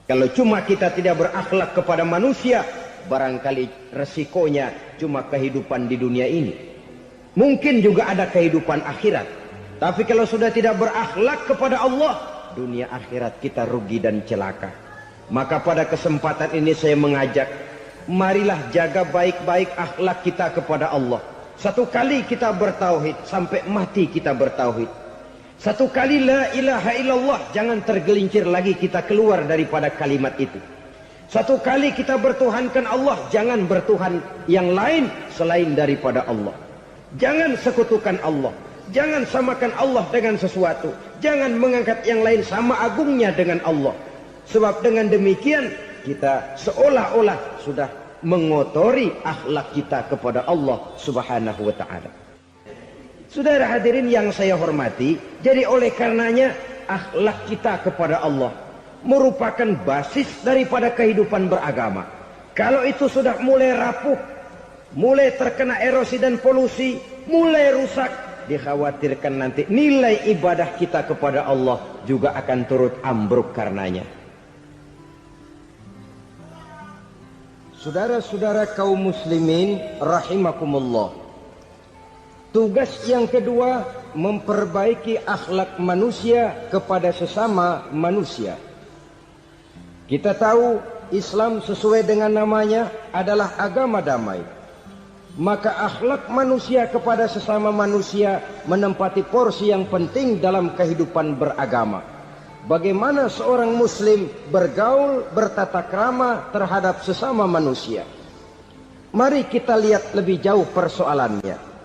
Kalau cuma kita tidak berakhlak kepada manusia, barangkali resikonya cuma kehidupan di dunia ini. Mungkin juga ada kehidupan akhirat. Tapi kalau sudah tidak berakhlak kepada Allah, dunia akhirat kita rugi dan celaka. Maka pada kesempatan ini saya mengajak, marilah jaga baik-baik akhlak kita kepada Allah. Satu kali kita bertauhid, sampai mati kita bertauhid. Satu kali la ilaha illallah, jangan tergelincir lagi kita keluar daripada kalimat itu. Satu kali kita bertuhankan Allah, jangan bertuhan yang lain selain daripada Allah. Jangan sekutukan Allah. Jangan samakan Allah dengan sesuatu. Jangan mengangkat yang lain sama agungnya dengan Allah. Sebab dengan demikian kita seolah-olah sudah mengotori akhlak kita kepada Allah Subhanahu wa ta'ala. Saudara hadirin yang saya hormati, jadi oleh karenanya akhlak kita kepada Allah merupakan basis daripada kehidupan beragama. Kalau itu sudah mulai rapuh, mulai terkena erosi dan polusi, mulai rusak, dikhawatirkan nanti nilai ibadah kita kepada Allah juga akan turut ambruk karenanya. Saudara-saudara kaum muslimin rahimakumullah. Tugas yang kedua, memperbaiki akhlak manusia kepada sesama manusia. Kita tahu Islam sesuai dengan namanya adalah agama damai. Maka akhlak manusia kepada sesama manusia menempati porsi yang penting dalam kehidupan beragama. Bagaimana seorang muslim bergaul, bertata krama terhadap sesama manusia. Mari kita lihat lebih jauh persoalannya.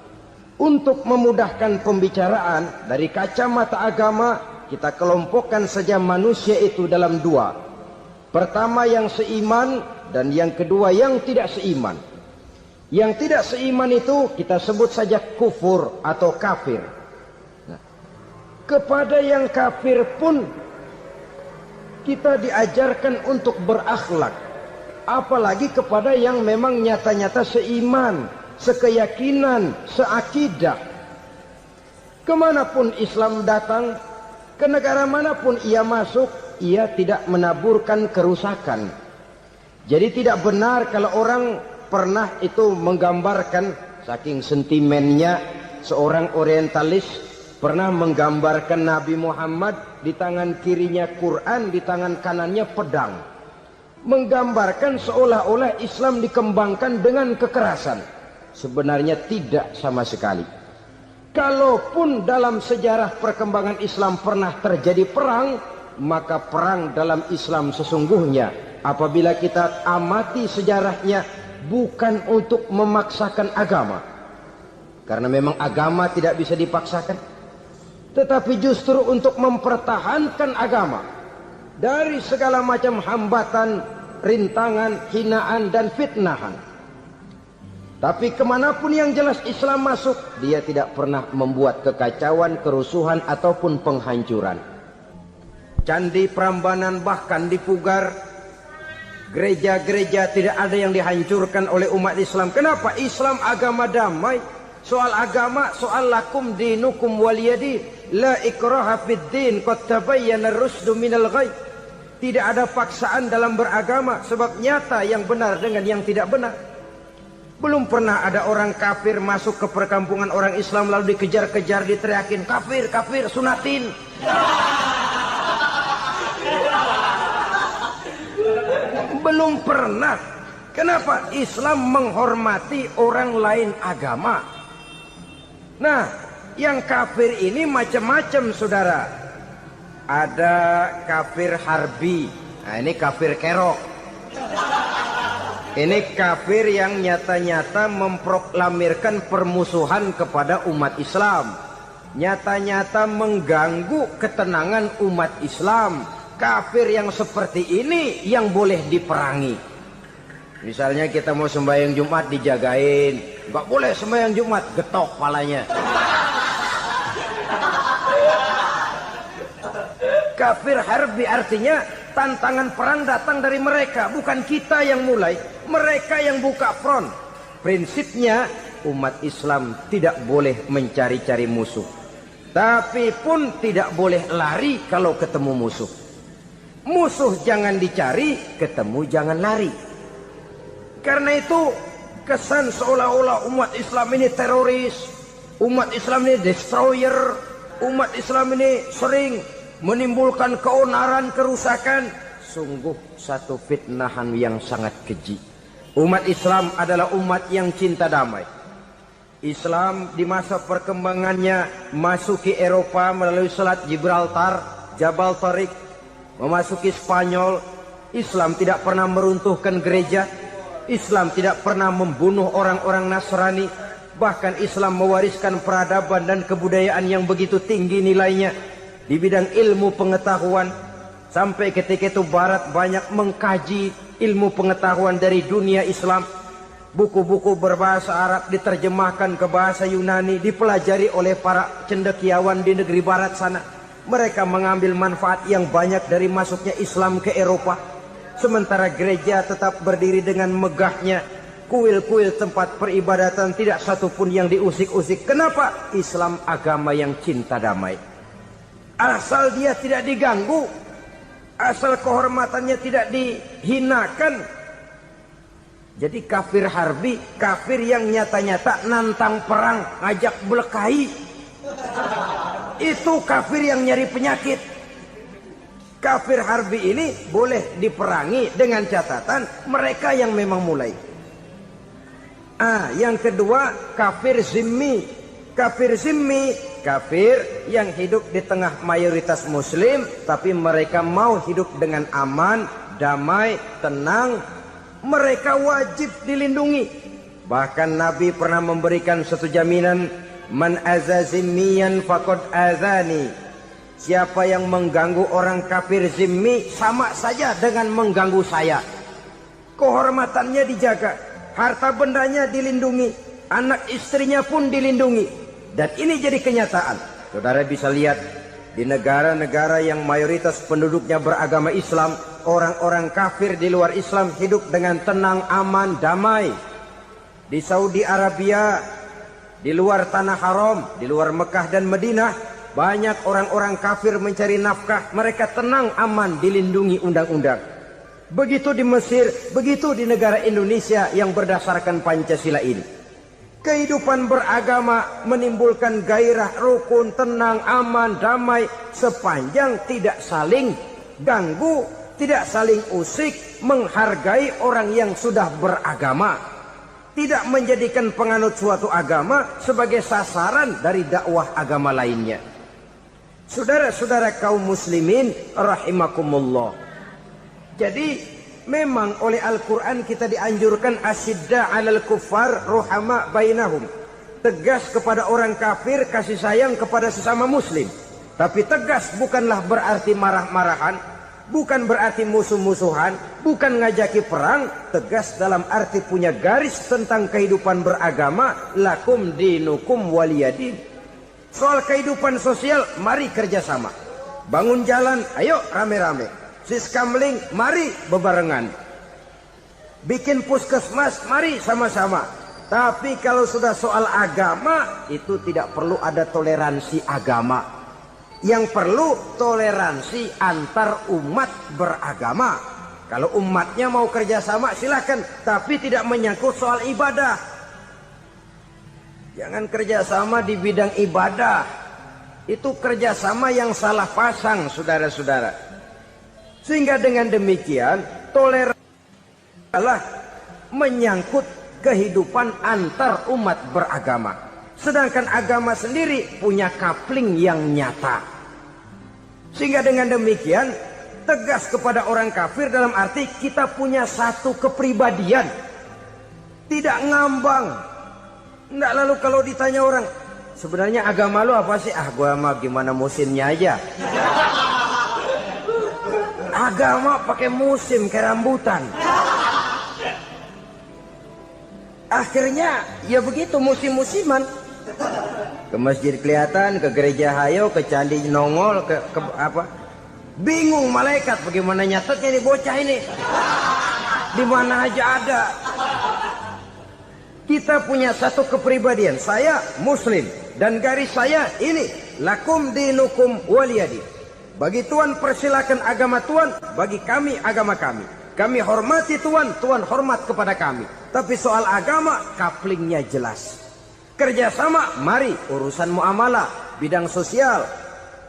Untuk memudahkan pembicaraan dari kacamata agama, kita kelompokkan saja manusia itu dalam dua. Pertama yang seiman dan yang kedua yang tidak seiman. Yang tidak seiman itu kita sebut saja kufur atau kafir. Nah, kepada yang kafir pun kita diajarkan untuk berakhlak. Apalagi kepada yang memang nyata-nyata seiman, sekeyakinan, seakidah. Kemanapun Islam datang, ke negara manapun ia masuk, ia tidak menaburkan kerusakan. Jadi tidak benar kalau orang pernah itu menggambarkan, saking sentimennya seorang orientalis pernah menggambarkan Nabi Muhammad di tangan kirinya Quran, di tangan kanannya pedang. Menggambarkan seolah-olah Islam dikembangkan dengan kekerasan. Sebenarnya tidak sama sekali. Kalaupun dalam sejarah perkembangan Islam pernah terjadi perang, maka perang dalam Islam sesungguhnya apabila kita amati sejarahnya bukan untuk memaksakan agama. Karena memang agama tidak bisa dipaksakan. Tetapi justru untuk mempertahankan agama dari segala macam hambatan, rintangan, hinaan dan fitnahan. Tapi kemanapun yang jelas Islam masuk, dia tidak pernah membuat kekacauan, kerusuhan ataupun penghancuran. Candi Prambanan bahkan dipugar, gereja-gereja tidak ada yang dihancurkan oleh umat Islam. Kenapa? Islam agama damai. Soal agama, soal lakum dinukum waliyadin, la ikraha fid din, qad tabayyana ar-rusdu minal ghayy. Tidak ada paksaan dalam beragama, sebab nyata yang benar dengan yang tidak benar. Belum pernah ada orang kafir masuk ke perkampungan orang Islam lalu dikejar-kejar, diteriakin kafir, kafir, sunatin. Belum pernah. Kenapa? Islam menghormati orang lain agama. Nah, yang kafir ini macam-macam saudara. Ada kafir harbi. Nah, ini kafir kerok. Ini kafir yang nyata-nyata memproklamirkan permusuhan kepada umat Islam, nyata-nyata mengganggu ketenangan umat Islam. Kafir yang seperti ini yang boleh diperangi. Misalnya kita mau sembahyang Jumat dijagain, nggak boleh sembahyang Jumat, getok palanya. Kafir harbi artinya tantangan perang datang dari mereka, bukan kita yang mulai, mereka yang buka front. Prinsipnya umat Islam tidak boleh mencari-cari musuh, tapi pun tidak boleh lari kalau ketemu musuh. Musuh jangan dicari, ketemu jangan lari. Karena itu kesan seolah-olah umat Islam ini teroris, umat Islam ini destroyer, umat Islam ini sering menimbulkan keonaran, kerusakan. Sungguh satu fitnahan yang sangat keji. Umat Islam adalah umat yang cinta damai. Islam di masa perkembangannya masuki Eropa melalui Selat Gibraltar, Jabal Tariq, memasuki Spanyol. Islam tidak pernah meruntuhkan gereja. Islam tidak pernah membunuh orang-orang Nasrani. Bahkan Islam mewariskan peradaban dan kebudayaan yang begitu tinggi nilainya di bidang ilmu pengetahuan. Sampai ketika itu Barat banyak mengkaji ilmu pengetahuan dari dunia Islam. Buku-buku berbahasa Arab diterjemahkan ke bahasa Yunani, dipelajari oleh para cendekiawan di negeri Barat sana. Mereka mengambil manfaat yang banyak dari masuknya Islam ke Eropa. Sementara gereja tetap berdiri dengan megahnya. Kuil-kuil tempat peribadatan tidak satupun yang diusik-usik. Kenapa? Islam agama yang cinta damai. Asal dia tidak diganggu, asal kehormatannya tidak dihinakan. Jadi kafir harbi, kafir yang nyata-nyata nantang perang, ngajak berkelahi. Itu kafir yang nyari penyakit. Kafir harbi ini boleh diperangi dengan catatan mereka yang memang mulai. Yang kedua kafir zimmi. Kafir zimmi, kafir yang hidup di tengah mayoritas muslim, tapi mereka mau hidup dengan aman, damai, tenang. Mereka wajib dilindungi. Bahkan Nabi pernah memberikan satu jaminan, man aza zimmiyan faqad azani. Siapa yang mengganggu orang kafir zimmi sama saja dengan mengganggu saya. Kehormatannya dijaga, harta bendanya dilindungi, anak istrinya pun dilindungi. Dan ini jadi kenyataan. Saudara bisa lihat di negara-negara yang mayoritas penduduknya beragama Islam, orang-orang kafir di luar Islam hidup dengan tenang, aman, damai. Di Saudi Arabia, di luar tanah haram, di luar Mekah dan Madinah, banyak orang-orang kafir mencari nafkah. Mereka tenang, aman, dilindungi undang-undang. Begitu di Mesir, begitu di negara Indonesia yang berdasarkan Pancasila ini. Kehidupan beragama menimbulkan gairah, rukun, tenang, aman, damai, sepanjang tidak saling ganggu, tidak saling usik, menghargai orang yang sudah beragama, tidak menjadikan penganut suatu agama sebagai sasaran dari dakwah agama lainnya. Saudara-saudara kaum muslimin rahimakumullah. Jadi memang oleh Al-Quran kita dianjurkan asyidda 'alal kuffar ruhama bainahum. Tegas kepada orang kafir, kasih sayang kepada sesama muslim. Tapi tegas bukanlah berarti marah-marahan, bukan berarti musuh-musuhan, bukan ngajaki perang. Tegas dalam arti punya garis tentang kehidupan beragama, lakum dinukum waliyadin. Soal kehidupan sosial, mari kerjasama. Bangun jalan, ayo rame-rame. Siskamling, mari bebarengan. Bikin puskesmas, mari sama-sama. Tapi kalau sudah soal agama, itu tidak perlu ada toleransi agama. Yang perlu toleransi antar umat beragama. Kalau umatnya mau kerjasama silakan, tapi tidak menyangkut soal ibadah. Jangan kerjasama di bidang ibadah. Itu kerjasama yang salah pasang, saudara-saudara. Sehingga dengan demikian toleransi adalah menyangkut kehidupan antar umat beragama. Sedangkan agama sendiri punya kapling yang nyata. Sehingga dengan demikian tegas kepada orang kafir dalam arti kita punya satu kepribadian tidak ngambang. Enggak, lalu kalau ditanya orang, sebenarnya agama lu apa sih? Ah, gua mah gimana musimnya aja. Agama pakai musim kayak rambutan. Akhirnya ya begitu, musim-musiman. Ke masjid kelihatan, ke gereja hayo, ke candi nongol, ke apa? Bingung malaikat bagaimana nyatetnya nih bocah ini. Di mana aja ada. Kita punya satu kepribadian. Saya Muslim dan garis saya ini, lakum dinukum waliyadi. Bagi Tuhan persilakan agama Tuhan, bagi kami agama kami. Kami hormati Tuhan, Tuhan hormat kepada kami. Tapi soal agama, kaplingnya jelas. Kerjasama, mari urusan muamalah, bidang sosial.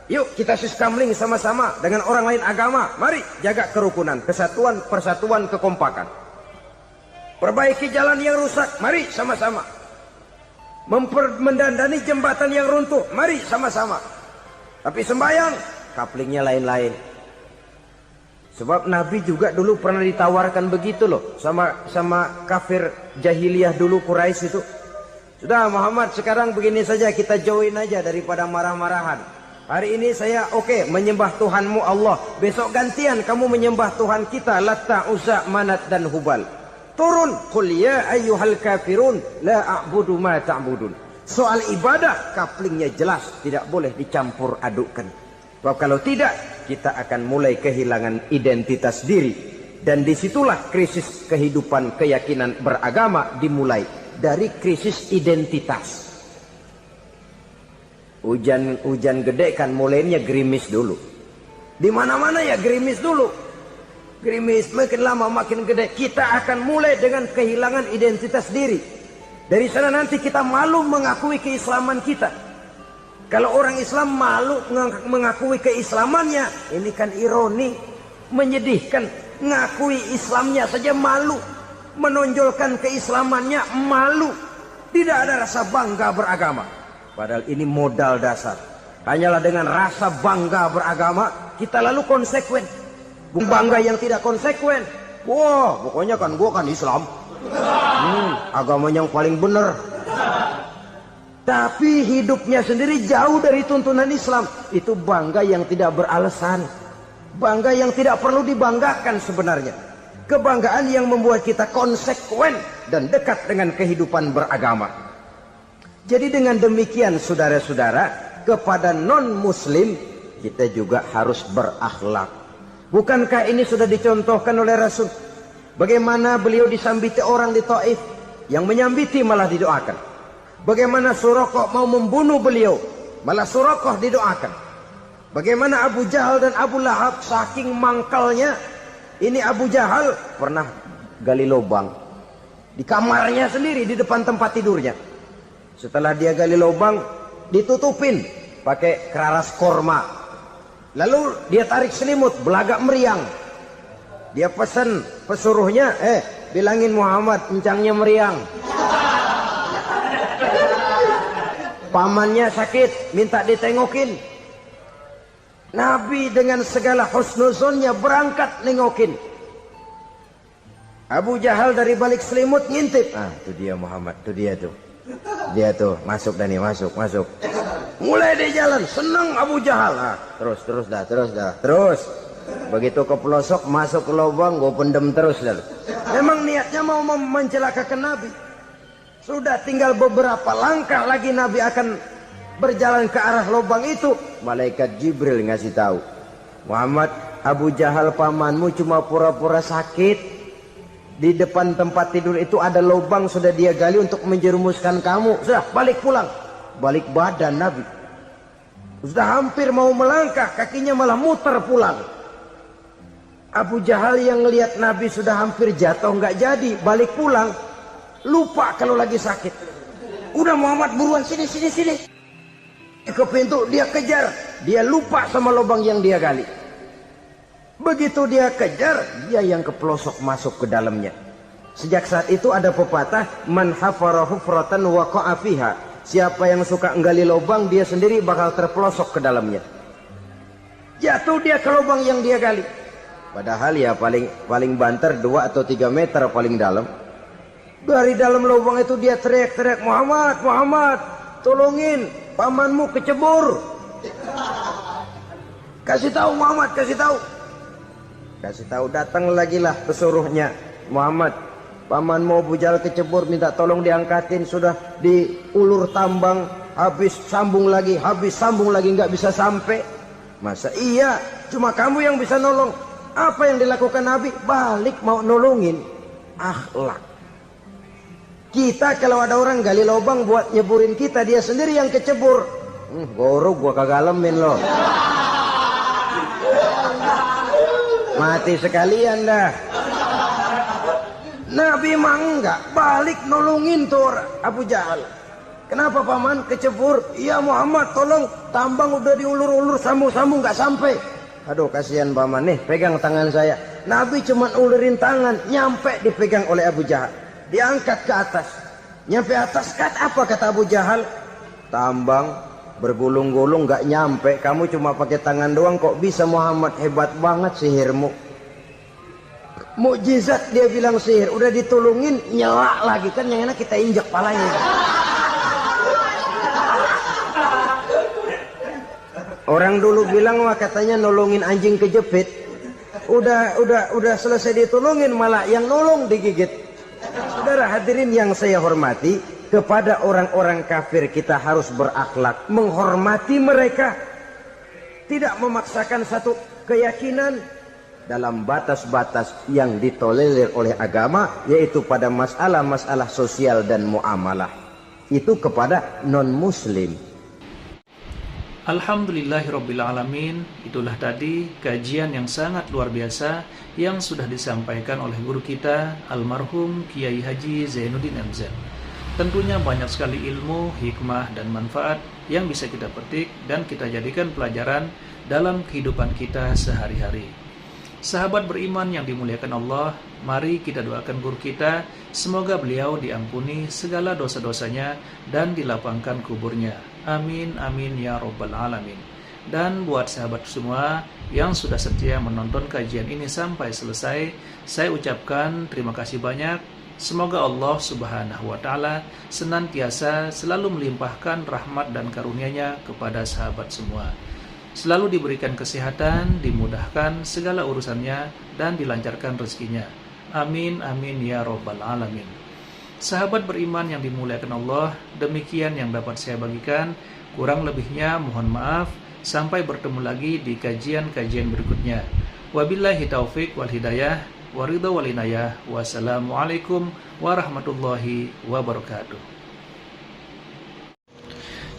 Yuk kita sistemling sama-sama dengan orang lain agama. Mari jaga kerukunan, kesatuan, persatuan, kekompakan. Perbaiki jalan yang rusak, mari sama-sama. Mendandani jembatan yang runtuh, mari sama-sama. Tapi sembahyang, kaplingnya lain-lain. Sebab Nabi juga dulu pernah ditawarkan begitu loh sama kafir jahiliyah dulu, Quraisy itu. Sudah Muhammad, sekarang begini saja, kita join aja daripada marah-marahan. Hari ini saya oke, menyembah Tuhanmu Allah. Besok gantian kamu menyembah Tuhan kita, Latta, Uzza, Manat dan Hubal. Turun, qul ya ayyuhal kafirun la a'budu ma ta'budun. Soal ibadah kaplingnya jelas, tidak boleh dicampur adukkan. Sebab kalau tidak, kita akan mulai kehilangan identitas diri. Dan disitulah krisis kehidupan keyakinan beragama dimulai. Dari krisis identitas. Hujan gede kan mulainya gerimis dulu. Di mana-mana ya gerimis dulu. Gerimis makin lama makin gede. Kita akan mulai dengan kehilangan identitas diri. Dari sana nanti kita malu mengakui keislaman kita. Kalau orang Islam malu mengakui keislamannya, ini kan ironi, menyedihkan. Ngakui Islamnya saja malu. Menonjolkan keislamannya malu. Tidak ada rasa bangga beragama. Padahal ini modal dasar. Hanyalah dengan rasa bangga beragama kita lalu konsekuen. Bangga yang tidak konsekuen, wah pokoknya kan gua kan Islam, agama yang paling benar. Tapi hidupnya sendiri jauh dari tuntunan Islam. Itu bangga yang tidak beralasan. Bangga yang tidak perlu dibanggakan sebenarnya. Kebanggaan yang membuat kita konsekuen dan dekat dengan kehidupan beragama. Jadi dengan demikian saudara-saudara, kepada non-muslim kita juga harus berakhlak. Bukankah ini sudah dicontohkan oleh Rasul? Bagaimana beliau disambiti orang di Taif, yang menyambiti malah didoakan. Bagaimana Suraqah mau membunuh beliau, malah Suraqah didoakan. Bagaimana Abu Jahal dan Abu Lahab saking mangkalnya. Ini Abu Jahal pernah gali lubang di kamarnya sendiri, di depan tempat tidurnya. Setelah dia gali lubang, ditutupin pakai keraras korma. Lalu dia tarik selimut, belagak meriang. Dia pesan pesuruhnya, bilangin Muhammad encangnya meriang. Pamannya sakit, minta ditengokin. Nabi dengan segala husnuzonnya berangkat nengokin. Abu Jahal dari balik selimut ngintip. Ah, itu dia Muhammad, itu dia tuh. Dia tuh, masuk Dani, masuk. Mulai di jalan, senang Abu Jahal. Ah, terus dah. Begitu ke pelosok, masuk ke lubang, gue pendem terus dah. Memang niatnya mau mencelakakan Nabi. Sudah tinggal beberapa langkah lagi Nabi akan berjalan ke arah lubang itu. Malaikat Jibril ngasih tahu, Muhammad, Abu Jahal pamanmu cuma pura-pura sakit. Di depan tempat tidur itu ada lubang sudah dia gali untuk menjerumuskan kamu. Sudah balik pulang. Balik badan Nabi. Sudah hampir mau melangkah, kakinya malah muter pulang. Abu Jahal yang ngelihat Nabi sudah hampir jatuh nggak jadi, balik pulang. Lupa kalau lagi sakit. Udah Muhammad buruan sini. Ke pintu dia kejar, dia lupa sama lubang yang dia gali. Begitu dia kejar, dia yang ke pelosok masuk ke dalamnya. Sejak saat itu ada pepatah, man hafara hufratan waqa'a fiha. Siapa yang suka nggali lubang, dia sendiri bakal terpelosok ke dalamnya. Jatuh dia ke lubang yang dia gali. Padahal ya paling banter 2 atau 3 meter paling dalam. Dari dalam lubang itu dia teriak-teriak, Muhammad, Muhammad, tolongin, pamanmu kecebur. Kasih tahu Muhammad, kasih tahu. Kasih tahu, datang lagi lah pesuruhnya. Muhammad, pamanmu Abu Jahal kecebur, minta tolong diangkatin. Sudah diulur tambang, habis sambung lagi, nggak bisa sampai. Masa iya, cuma kamu yang bisa nolong. Apa yang dilakukan Nabi? Balik mau nolongin. Akhlak. Kita kalau ada orang gali lubang buat nyeburin kita, dia sendiri yang kecebur. Guru gua kagak lemin loh. Mati sekalian dah. Nabi mah enggak, balik nolongin tuh Abu Jahal. Kenapa paman kecebur? Iya Muhammad, tolong, tambang udah diulur-ulur, sambung-sambung nggak sampai. Aduh kasihan paman, nih pegang tangan saya. Nabi cuma ulurin tangan, nyampe dipegang oleh Abu Jahal. Diangkat ke atas, nyampe atas, apa kata Abu Jahal? Tambang bergulung-gulung nggak nyampe, kamu cuma pakai tangan doang kok bisa Muhammad, hebat banget sihirmu. Mukjizat dia bilang sihir, udah ditolongin nyela lagi, kan yang enak kita injak palanya. Orang dulu bilang wah katanya nolongin anjing kejepit, udah selesai ditolongin malah yang nolong digigit. Saudara hadirin yang saya hormati, kepada orang-orang kafir kita harus berakhlak, menghormati mereka, tidak memaksakan satu keyakinan dalam batas-batas yang ditolerir oleh agama, yaitu pada masalah-masalah sosial dan muamalah. Itu kepada non-muslim. Alhamdulillahirrabbilalamin. Itulah tadi kajian yang sangat luar biasa yang sudah disampaikan oleh guru kita almarhum Kiai Haji Zainuddin MZ. Tentunya banyak sekali ilmu, hikmah, dan manfaat yang bisa kita petik dan kita jadikan pelajaran dalam kehidupan kita sehari-hari. Sahabat beriman yang dimuliakan Allah, mari kita doakan guru kita, semoga beliau diampuni segala dosa-dosanya dan dilapangkan kuburnya. Amin, amin, ya Rabbal Alamin. Dan buat sahabat semua yang sudah setia menonton kajian ini sampai selesai, saya ucapkan terima kasih banyak. Semoga Allah Subhanahu wa Ta'ala senantiasa selalu melimpahkan rahmat dan karunia-Nya kepada sahabat semua. Selalu diberikan kesehatan, dimudahkan segala urusannya, dan dilancarkan rezekinya. Amin, amin, ya Rabbal Alamin. Sahabat beriman yang dimuliakan Allah, demikian yang dapat saya bagikan. Kurang lebihnya mohon maaf. Sampai bertemu lagi di kajian-kajian berikutnya. Wabillahi taufik wal hidayah, waridha wal inayah. Wassalamualaikum warahmatullahi wabarakatuh.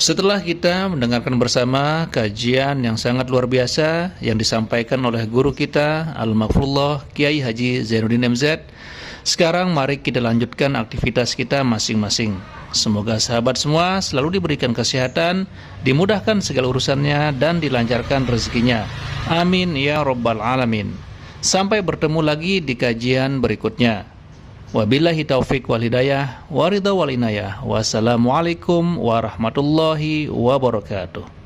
Setelah kita mendengarkan bersama kajian yang sangat luar biasa yang disampaikan oleh guru kita Al-Maghfurullah Kiai Haji Zainuddin MZ, sekarang mari kita lanjutkan aktivitas kita masing-masing. Semoga sahabat semua selalu diberikan kesehatan, dimudahkan segala urusannya, dan dilancarkan rezekinya. Amin ya Rabbal Alamin. Sampai bertemu lagi di kajian berikutnya. Wabillahi taufik wal hidayah, waridha wal inayah. Wassalamualaikum warahmatullahi wabarakatuh.